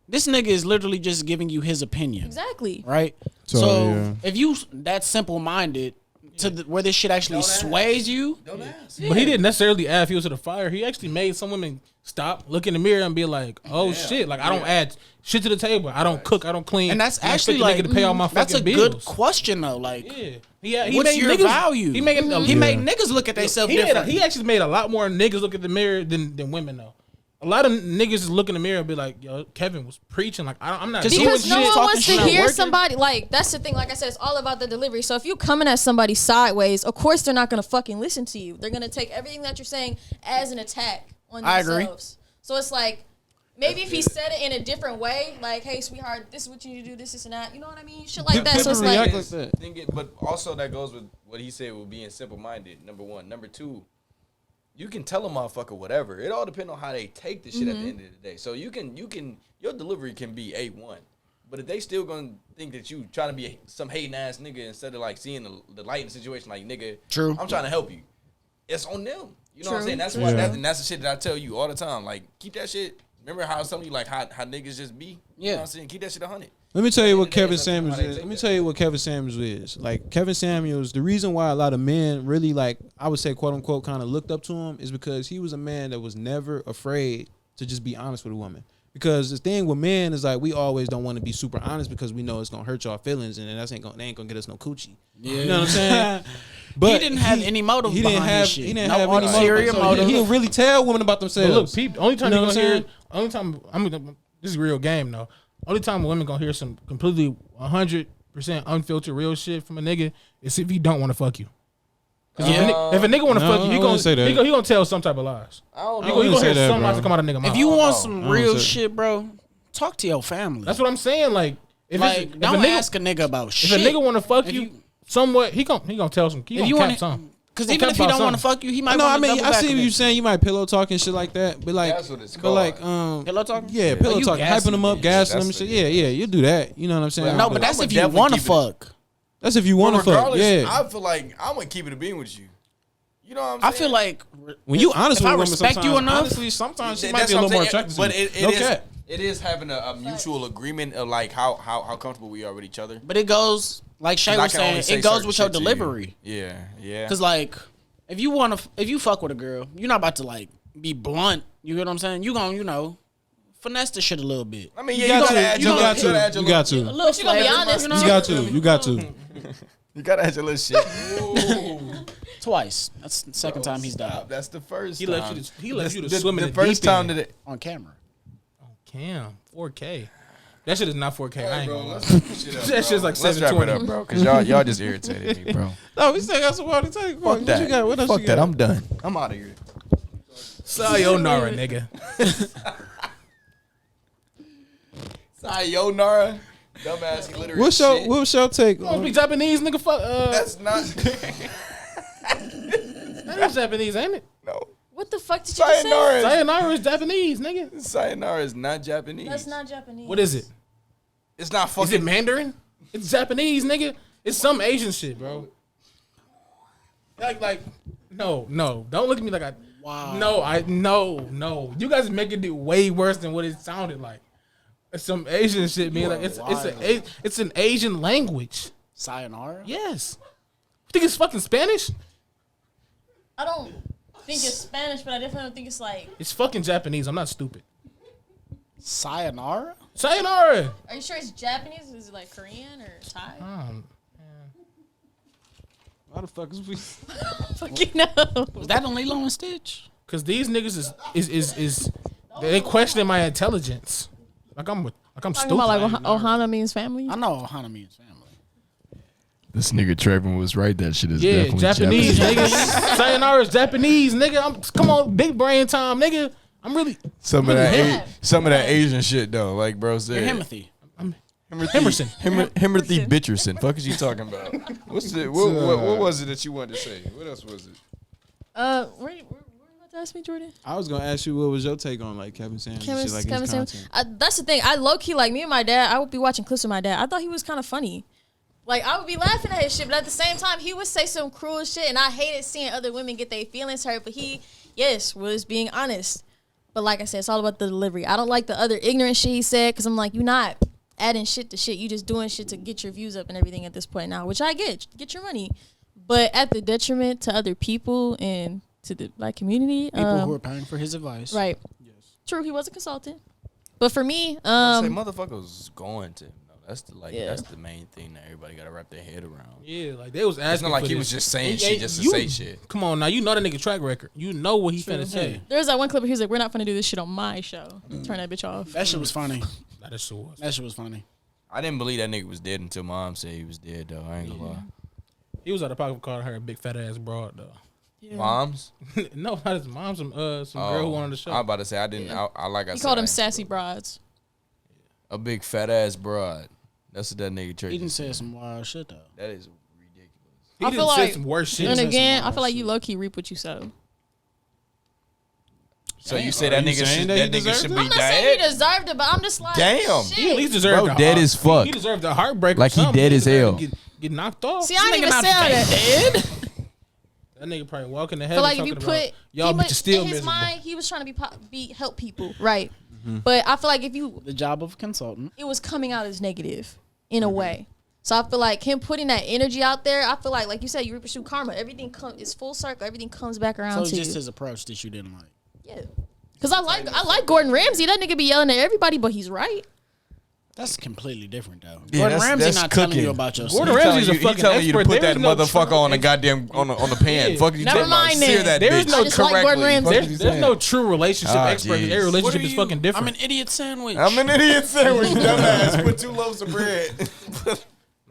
This nigga is literally just giving you his opinion, exactly. right? So, So yeah. if you that simple minded to where this shit actually sways you, Don't ask. But he didn't necessarily add fuel to the fire. He actually made some women stop, look in the mirror, and be like, "Oh shit! Like I don't add shit to the table. I don't cook. I don't clean." and that's I actually expect the like nigga to pay all my that's a fucking good bills. question though. Like, Yeah, he what's made your niggas, value? He made He made niggas look at themselves different. He actually made a lot more niggas look at the mirror than women though. A lot of niggas just look in the mirror and be like, "Yo, Kevin was preaching. Like I'm not doing Because shit." no one talking wants to shit, not hear working. somebody like that's the thing. Like I said, it's all about the delivery. So if you coming at somebody sideways, of course they're not gonna fucking listen to you. They're gonna take everything that you're saying as an attack on I themselves. agree. So it's like maybe if he said it in a different way, like, "Hey, sweetheart, this is what you need to do. This and that." You know what I mean? Shit like that. So it's react like like that. Think it, but also that goes with what he said with being simple minded. Number one, number two. You can tell a motherfucker whatever. It all depends on how they take the shit at the end of the day. So you can your delivery can be A1. But if they still gonna think that you trying to be some hating ass nigga instead of like seeing the light in the situation, like nigga, True. I'm trying to help you. It's on them. You know what I'm True. saying? That's why and that's the shit that I tell you all the time. Like keep that shit. Remember how I was telling you like how niggas just be? You know what I'm saying? Keep that shit 100. Let me tell you what At the end Kevin of the day, Samuels it's up to how is. they Let me take tell you what Kevin Samuels is. Like Kevin Samuels, the reason why a lot of men really like, I would say quote unquote kind of looked up to him is because he was a man that was never afraid to just be honest with a woman. Because the thing with men is like we always don't want to be super honest because we know it's gonna hurt y'all feelings and they ain't gonna get us no coochie. Yeah. You know what I'm saying? But he didn't have any motive He didn't behind have his shit. he didn't No have any ulterior motive. motive. He didn't really tell women about But themselves. look, peep. Only time You know you what gonna I'm hear. Only time this is real game though. Only time women gonna hear some completely 100% unfiltered real shit from a nigga is if he don't want to fuck you. 'Cause if a nigga want to No, fuck you, I wouldn't say that. he gonna tell some type of lies. I don't He know. gonna wouldn't hear say that, some lies bro. to come out of nigga mouth. If you want I some don't real say- shit, bro, talk to your family. That's what I'm saying. Like if like, it's, if don't a nigga, ask a nigga about if shit. a nigga want to fuck If you, you- somewhat, he gonna tell some. He if gonna you cap want something. because Gonna even cap if he about don't want to something. fuck you, he might. No, I wanna mean, double I back see on what it. you're saying. You might pillow talk and shit like that, but like, That's what it's but like, Pillow talking? yeah, pillow you talk, gassing hyping them up, bitch. gassing them, and That's shit. the- Yeah, you do that. You know what I'm saying? No, but that's I'ma if you definitely want to keep it- fuck. that's if you want to fuck. Regardless, Yeah, I feel like I'm gonna keep it a bean with you. You know what I'm saying? I feel like when you honest if with I a woman, respect you sometimes- enough, honestly, sometimes she might That's be a what little I'm more saying, attractive. but to you. it No is cap. it is having a mutual agreement of like how comfortable we are with each other. but it goes like Shay 'Cause I was can only saying, say it goes certain with your shit to you. delivery. Yeah. Cause like if you fuck with a girl, you're not about to like be blunt. You get what I'm saying? You gonna finesse the shit a little bit. I mean, You yeah, got gotta add to. your You little- got to. add your You got little- to. a little you gonna be flavor, honest, you know? You got to. You got to. You gotta add your little shit. Twice. That's the second time he's died That's the first. He time. left you to, he left you to The- swim in the the first deep time end. that it. on camera. Cam 4K. That shit is not 4K. I ain't Bro, gonna lie. let's wrap this shit up, That shit's bro. like Let's wrap it 720. up, bro. Cause y'all just irritated me, bro. No, we still got some more to tell you. Fuck that. You got? What else Fuck you that. got? I'm done. I'm out of here. Sayonara, nigga. Sayonara. Dumbass illiterate What's your shit. What's your take? You don't on- speak Japanese, nigga. Fuck. That's not. That is Japanese, ain't it? No. What the fuck did you just say? Sayonara. Sayonara is Japanese, nigga. Sayonara is not Japanese. That's not Japanese. What is it? It's not Is fucking. it Mandarin? It's Japanese, nigga. It's some Asian shit, bro. Like, no. Don't look at me like I. Wow. No. You guys are making it way worse than what it sounded like. It's some Asian shit, man. Like it's an Asian language. Sayonara? Yes. You think it's fucking Spanish? I don't think it's Spanish, but I definitely don't think it's like. It's fucking Japanese. I'm not stupid. Sayonara? Sayonara. Are you sure it's Japanese? Is it like Korean or Thai? Why the fuck is we? Fucking no. Was that on Lilo and Stitch? Cause these niggas is they questioning my intelligence. I'm Talking stupid. about like Ohana means family. I know Ohana means family. This nigga Trayvon was right. That shit is Yeah, definitely Japanese, nigga. Sayonara is Japanese, nigga. Come on, big brain time, nigga. I'm really Some of that Asian shit though, like bro You're said. Himothy. Hemerson. Himothy Bitcherson. Fuck is you talking about? What's it? What was it that you wanted to say? What else was it? Where you about to ask me, Jordan? I was gonna ask you what was your take on like Kevin Samuels and shit, like his content. That's the thing. I low key like me and my dad. I would be watching clips with my dad. I thought he was kind of funny. Like I would be laughing at his shit, but at the same time, he would say some cruel shit, and I hated seeing other women get their feelings hurt. But he, yes, was being honest. But like I said, it's all about the delivery. I don't like the other ignorant shit he said because I'm like, you're not adding shit to shit. You just doing shit to get your views up and everything at this point now, which I get your money, but at the detriment to other people and to the black community. People who are paying for his advice. Right. Yes. True, he was a consultant. But for me, say motherfuckers going to him though. That's the main thing that everybody gotta wrap their head around. Yeah, like they was asking. It's not like for he this. was just saying shit just to say shit. Come on now, you know that nigga track record. You know what he finna say. there's that one clip where he was like, we're not finna do this shit on my show. Turn that bitch off. That shit was funny. That shit was. That shit was funny. I didn't believe that nigga was dead until mom said he was dead though. I ain't gonna lie. He was out of pocket for calling her a big fat ass broad though. Yeah. Moms? No, not his mom. Some girl who wanted the show. I was about to say I didn't. Yeah. I like I He said. called I him ain't- sassy broads. A big fat ass broad. That's what that nigga church. He done said some wild shit though. That is ridiculous. He I done feel said like- some worse shit. And said again, some I feel like wild you low key reap what you sow. So you Damn, say are that you nigga saying should that he that nigga deserved should it? be I'm not saying he dead? deserved it, but I'm just like, Damn. shit. He at least deserved Bro, a dead heart- as fuck. He deserved a heartbreak. Like or he something. dead as deserved hell. to Get knocked off. See, I didn't even say all that. Dead? That nigga probably walking the head. But like, if you put y'all he bitches still in his miserable. mind, he was trying to be help people, right? But I feel like if you, The job of a consultant. it was coming out as negative in a way. So I feel like him putting that energy out there. I feel like you said, you pursue karma. Everything is full circle. Everything comes back around So it's to just you. his approach that you didn't like. Yeah. Cause I like Gordon Ramsay. That nigga be yelling at everybody, but he's right. That's completely different though. Yeah, Gordon that's- Ramsay that's not telling cooking. you about yourself. Gordon Ramsay's a He fucking telling you to expert. put There that is no motherfucker true on the ex- goddamn on the pan. Yeah. Fuck you Never talking about? mind Sear then. that There's bitch. no I just like Gordon correctly. Ramsay. Fuck you There's saying? no true relationship Ah, expert. jeez. Every What relationship are is you? fucking different. I'm an idiot sandwich. I'm an idiot sandwich, dumbass. Put 2 loaves of bread.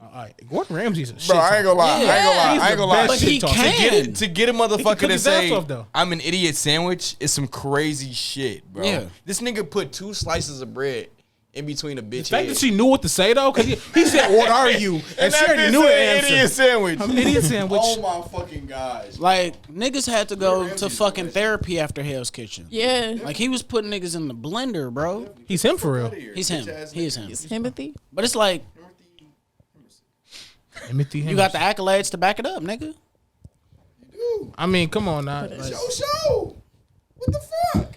All right, Gordon Ramsay's a shit. Bro, I ain't gonna lie. Yeah. I ain't gonna lie. He's the best he shit talker. can. To get a He can motherfucker cook to his ass say off, though. I'm an idiot sandwich is some crazy shit, bro. Yeah. This nigga put 2 slices of bread in between a bitch The fact head. that she knew what to say though, because he said, "What are you?" and she that already bitch knew the said answer. idiot sandwich. I'm an idiot sandwich. Oh my fucking gosh. Like niggas had to go to fucking therapy after Hell's Kitchen. Yeah. Like he was putting niggas in the blender, bro. He's him for real. He's him. He is him. Timothy. But it's like you got the accolades to back it up, nigga. I mean, come on now. Like, Show. What the fuck?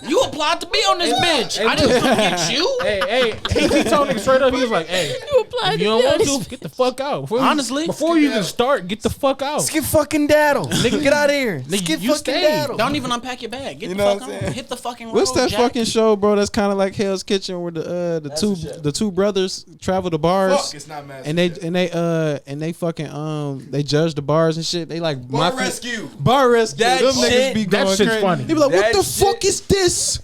You applied to be on this bitch. I didn't come get you. hey, he told nigga straight up. He was like, "Hey, You applied if you to don't be want honest. to, get the fuck out." Honestly, before you even start, get the fuck out. Skip fucking daddle. Nigga, get out of here. Nigga, Skip you fucking stayed. daddle. Don't even unpack your bag. Get You the know fuck what I'm on. saying? Hit the fucking road, What's that Jack. fucking show, bro? That's kind of like Hell's Kitchen, where the two brothers travel to bars. Fuck, it's not Master And they fucking they judge the bars and shit. They like Bar mafia- Rescue. Bar rescue. That Them shit- niggas be that going shit's crazy. funny. He be like, "What That the shit- fuck is this?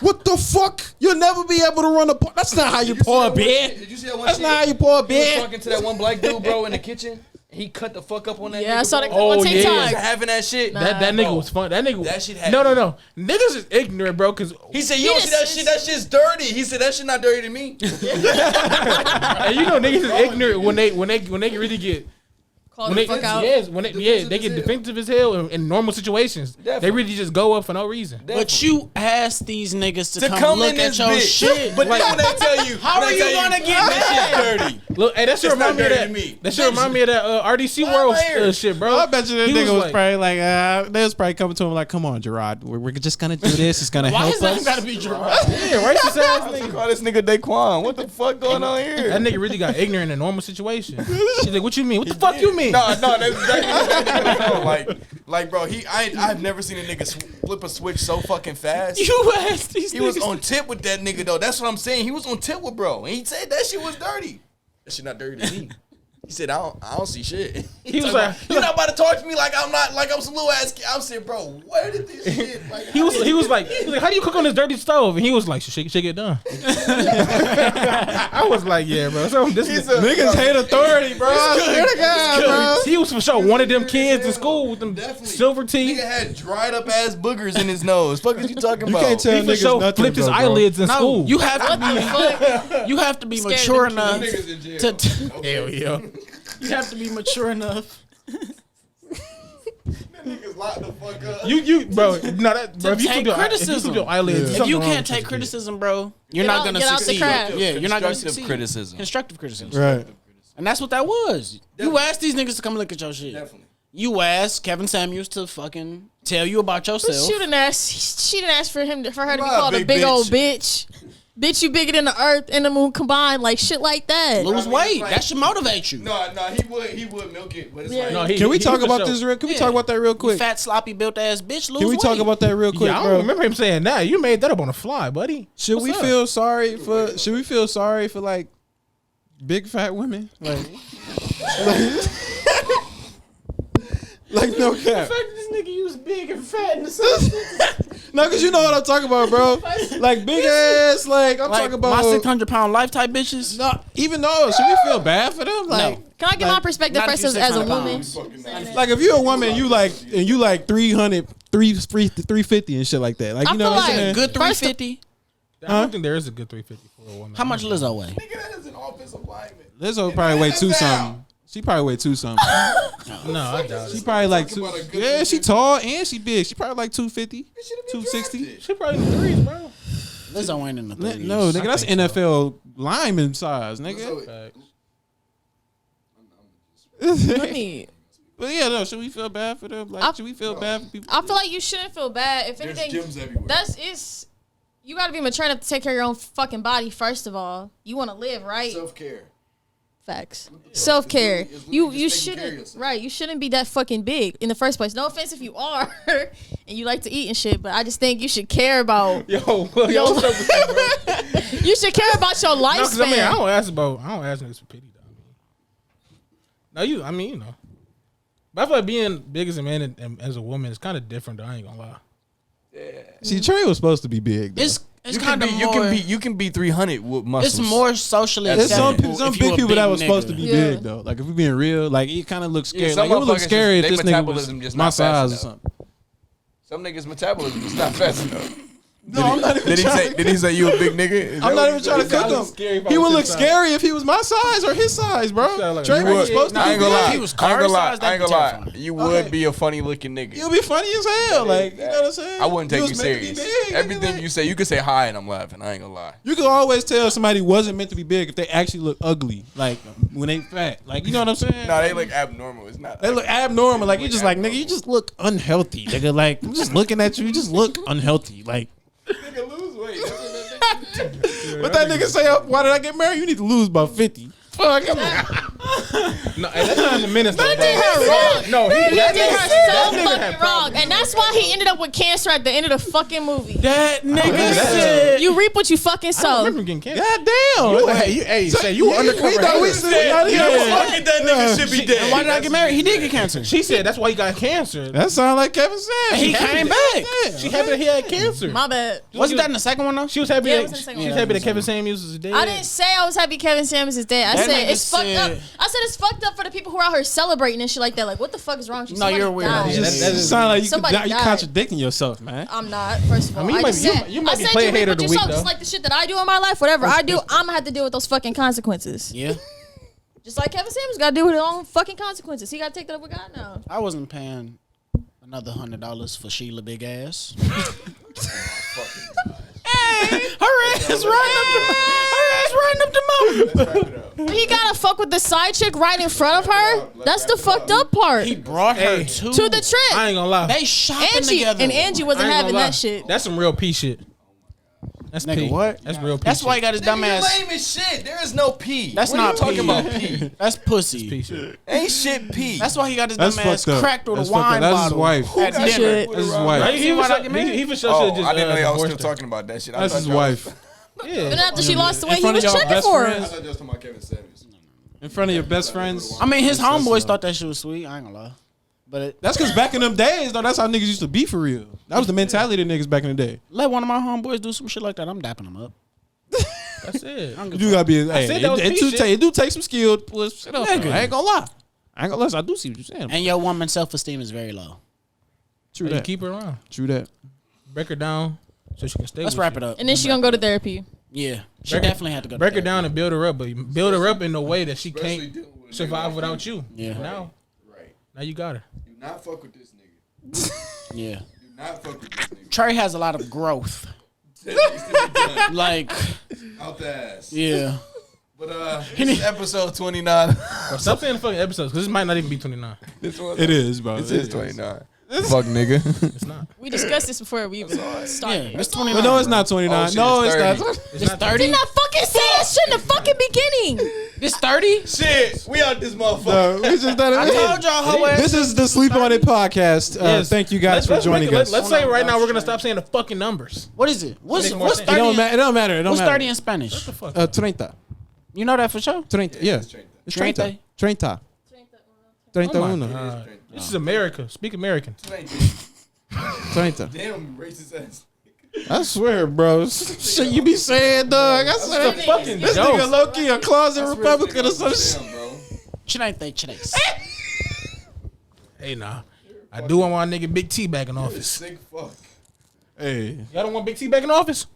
What the fuck? You'll never be able to run a bar. That's not how you pour a beer. Did you see that one That's shit? not how you pour a He was beer." talking to that one black dude, bro, in the kitchen. He cut the fuck up on that. Yeah, nigga, I saw bro. that clip on Oh, yeah. He was TikTok. having that shit. That nigga bro. was fun. That nigga. That shit had No. me. Niggas is ignorant, bro. Because He said, "You don't see that shit? That shit's dirty." He said, "That shit not dirty to me." and you know niggas is ignorant when they really get. Call When the they, fuck out. yes, they get defensive as hell in normal situations. They Definitely. really just go up for no reason. But you asked these niggas to, To come come look in at this your bitch. shit. But then when they tell you, How when are they you tell gonna get this shit dirty? Look, hey, that shit It's not remind me of dirty that. to me. That shit remind me of that RDC World here. shit, bro. I bet you that He nigga was like- probably like, they was probably coming to him like, "Come on, Gerard, we're just gonna do this. It's gonna Why help is that us." gotta be Gerard? Yeah, racist ass They nigga. call this nigga Daquan. What the fuck going on here? That nigga really got ignorant in a normal situation. She's like, "What you mean? What the fuck you mean?" No, that's exactly like, bro. I've never seen a nigga flip a switch so fucking fast. You asked these He was niggas. on tip with that nigga though. That's what I'm saying. He was on tip with bro, and he said that shit was dirty. That shit not dirty to me. He said, I don't see shit. He was like, you're not about to talk to me like I'm some little ass kid. I'm saying, bro, where did this shit? Like, he was like, how do you cook on this dirty stove? And he was like, shake it done. I was like, yeah, bro. So Niggas hate authority, bro. I swear to God, bro. He was for sure one of them kids in school with them silver teeth. Nigga had dried up ass boogers in his nose. Fuck is you talking about? You can't tell He for niggas sure nothing, flipped his bro. eyelids in No, school. you have to be Scared mature them enough Niggas in jail. to. Hell yeah. You have to be mature enough. Niggas locked the fuck up. Bro, no, that, bro, if you take flip criticism. your eyelids, Yeah. there's If something you wrong can't with take this kid. criticism, bro, you're Get not out- gonna get out the succeed. craft. Yeah, you're not gonna Constructive succeed. criticism. Constructive criticism. Right. And that's what that was. You asked these niggas to come look at your shit. Definitely. You asked Kevin Samuels to fucking tell you about yourself. She didn't ask for her to be Not called a big big old bitch. bitch. Bitch, you bigger than the earth and the moon combined, like shit like that. Lose I mean, weight. it's like- That should motivate you. No, he would milk it, but it's Yeah. like No, Can we talk for about sure. this real? Can we Yeah. talk about that real You quick? fat, sloppy, built ass bitch. Lose Can we weight. talk about that real quick, Yeah, I bro? don't remember him saying that. You made that up on the fly, buddy. Should What's we up? feel sorry for? Should we feel sorry for like big fat women? Like no cap. This nigga use big and fat in the same. No, cause you know what I'm talking about, bro. Like big ass. Like I'm Like talking about. my 600-pound life type bitches. No, even though should we feel bad for them? Like, Can I get my perspective not if first you as a 600 woman? pounds. like if you're a woman, you like 300, 350 and shit like that. Like I you know feel what I'm like saying? Good 350. I don't think there is a good 350 for a woman. How much Lizzo weigh? nigga, that is an offensive lineman. Lizzo probably weigh two something. She probably weigh two something. No, I doubt She it. probably like two. about a good Yeah, she tall and she big. She probably like 250, 260. She probably in the threes, bro. Lizzo ain't in the 30s. No, nigga, that's think so. NFL lineman size, nigga. Let me. But yeah, no. Should we feel bad for them? Like, should we feel bad for people? I feel like you shouldn't feel bad. If There's anything, gyms everywhere. you got to be mature enough to take care of your own fucking body. First of all, you want to live, right? Self-care. Facts. Self care. it's really You just taking care of shouldn't yourself. right. You shouldn't be that fucking big in the first place. No offense if you are and you like to eat and shit, but I just think you should care about. Yo, what's up with that, bro? You should care about your No, 'cause lifespan. I don't ask niggas for pity, though. No, you know. But I feel like being big as a man and as a woman is kind of different, though. I ain't gonna lie. See, Trey was supposed to be big. Though. It's You can kind of be more. you can be 300 with muscles. It's more socially There's some acceptable. some if you big a people that big was supposed to nigga. be Yeah. big though. Like if we being real, like it kind of looks scary. some Like it would look motherfuckers scary if just- this they nigga was metabolism just my not fast size or enough. something. Some niggas' metabolism is not fast enough. No, I'm not even trying. Did he say you a big nigga? Is I'm that not what even he trying to said? cook scary him. if I He was would his look size. scary if he was my size or his size, bro. sound like a Trey nigga. was supposed to I be ain't gonna big. lie. He was I ain't gonna lie. car size, that'd I ain't be gonna lie. terrifying. You would be a funny looking nigga. You'll be funny as hell. Like, you know what I'm saying? I wouldn't take You you was meant to be serious. big, Everything nigga. you say, you could say hi and I'm laughing. I ain't gonna lie. You can always tell somebody wasn't meant to be big if they actually look ugly. Like when they fat. Like, you know what I'm saying? No, they look abnormal. It's not. They look abnormal. Like you just like, nigga, you just look unhealthy. Nigga, like I'm just looking at you. You just look unhealthy. Like Nigga lose weight. That's what that what that nigga say? Why did I get married? You need to lose about 50. Fuck. No, hey, that's not in the minutes, though, He bro. did her wrong. No, He that did her nigga- so that nigga had fucking wrong, problems. and that's why he ended up with cancer at the end of the fucking movie. That nigga that. said. You reap what you fucking I don't remember sow. him getting cancer. God damn. You undercover We know we hater. said Fucking that nigga should be dead. And why did I get married? He did get cancer. She said that's why he got cancer. That sound like Kevin Samuels. He came back. She happy that he had cancer. My bad. Wasn't that in the second one though? She was happy. Yeah, it that, was in the second she was one. happy that Kevin Samuels is dead. I didn't say I was happy Kevin Samuels is dead. I That said nigga it's fucked up. said- I said it's fucked up for the people who are out here celebrating and shit like that. Like, what the fuck is wrong with you? No, you're weird. Died. You just that is- sound like you Somebody you died. contradicting yourself, man. I'm not. First of all, I mean, you might just be- you said, you might I be said player you reap hater what of the you week, sow. though. Just like the shit that I do in my life, whatever I do, I'm gonna have to deal with those fucking consequences. Yeah. Just like Kevin Samuels got to deal with his own fucking consequences. He got to take that up with God now. I wasn't paying another $100 for Sheila big ass. Her ass riding up the mountain. He gotta fuck with the side chick right in front of her. That's the fucked up part. He brought her Hey. to To the trip. I ain't gonna lie. They shopping Angie together. and Angie I wasn't ain't having gonna lie. that shit. That's some real P shit. That's Nigga, P. what? That's real P. That's why he shit. got his Nigga, dumb you ass. lame as shit. There is no P. That's what not are you talking P. about P. That's pussy. P shit. Ain't shit P. That's why he got his That's dumb ass fucked up. cracked with That's a fucked up. wine That's his bottle. wife. At That dinner. shit. That's his wife. He See for why I sure, get married? he for sure Oh, should just. I didn't know y'all was divorced still her. talking about that shit. That's his wife. Then Yeah. after she lost the weight, In he front was of y'all checking best for her. friends? I thought you was talking about Kevin Samuels. In front of your best friends. I mean, his homeboys thought that shit was sweet. I ain't gonna lie. But That's because back in them days, though, that's how niggas used to be for real. That was the mentality of niggas back in the day. let one of my homeboys do some shit like that. I'm dapping him up. That's it. You do gotta be. Hey, said that was it do take some skill to pull shit up. Nigga. I ain't gonna lie. I do see what you're saying. And your woman's self-esteem is very low. True You that. keep her around. True that. Break her down so she can stay. Let's with wrap you. it up. And then she gonna go to therapy. Yeah, she Break her- definitely had to go. Break to her down and build her up, but build her up in a way that she Especially can't dealing with a nigga survive like without you. you. Yeah. Right. Now you got her. Do not fuck with this nigga. Yeah, Do not fuck with this nigga. Trey has a lot of growth. That needs to be done. Like, Out the ass. yeah, But This is episode 29. Bro, stop saying the fucking episodes because this might not even be 29. It is, bro. This is 29. Fuck nigga. It's not. We discussed this before we even started. yeah. It's 29. But no, it's not 29. Oh, shit, no, it's it's 30. not. It's 30. Did not fucking say that shit in the fucking beginning. It's 30. Shit, we out this motherfucker. No, we just done I it. told y'all how This is the Sleep On It podcast. Yes. Thank you guys for joining make it- us. Let's say right now we're gonna stop saying the fucking numbers. What is it? What's Make more what's sense. It 30? don't matter. It don't matter. It don't What's matter. 30 in Spanish? What the fuck? 30. You know that for sure. 30. Yeah. It's 30. 30. 31. God. This is America. Speak American. 30. damn racist ass. I swear, bro. Shit you be saying, dog. I swear. Fucking This joke. nigga low key a closet Republican or some shit. Damn, bro. Chinates. Hey, nah. I do want my nigga Big T back in office. Sick fuck. Hey, Y'all don't want Big T back in office?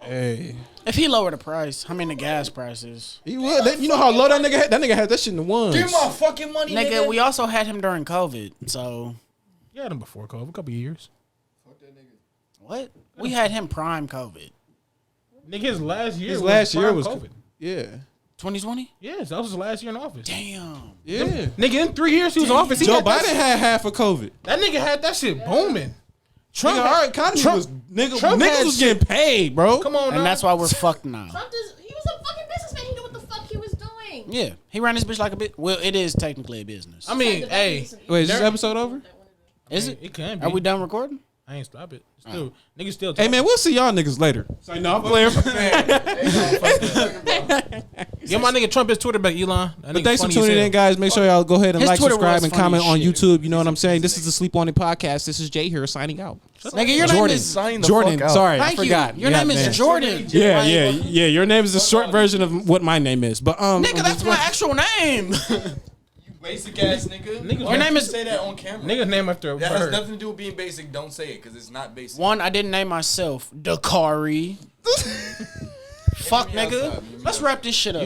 hey. If he lowered the price, I mean the gas prices. He would. You know how low that nigga had? That nigga had that shit in the ones. Give my fucking money, Nigga, we also had him during COVID. So You had him before COVID, a couple of years. Fuck that nigga. what? We had him prime COVID. Nigga, his last year. His last year prime was COVID. Yeah. 2020? Yes, that was his last year in office. Damn. Yeah. Nigga, in 3 years he was in office. He Joe had that Biden shit- had half of COVID. That nigga had that shit booming. Trump, Nigga, our economy Trump- was Trump niggas had was shit. getting paid, bro. Come on, And now. that's why we're fucked now. He was a fucking businessman. He knew what the fuck he was doing. Yeah, he ran this bitch like a bit. Well, it is technically a business. I mean, hey, Wait, is this episode over? Is it? it can be. Are we done recording? I ain't stop it. Still, niggas still. Hey man, we'll see y'all niggas later. Say no, I'm playing. Give my nigga Trump his Twitter back, Elon. That But nigga thanks for funny as tuning hell. in, guys. Make sure y'all go ahead and His like, Twitter subscribe, was and funny comment as on shit. YouTube. You know what I'm saying? This is the Sleep On It podcast. This is Jay here signing out. Nigga, your name Jordan. is Sign the Jordan. fuck out. Sorry, I Thank forgot. you. Your Yeah, name is man. Jordan. Yeah, Like, yeah, yeah. Your name is the short version of what my name is. But Nigga, that's my actual name. You basic ass nigga. Niggas- Your name is Say that on camera. Niggas name after a That has bird. nothing to do with being basic. Don't say it because it's not basic. one. I didn't name myself Dakari. Fuck, nigga. Let's wrap this shit up.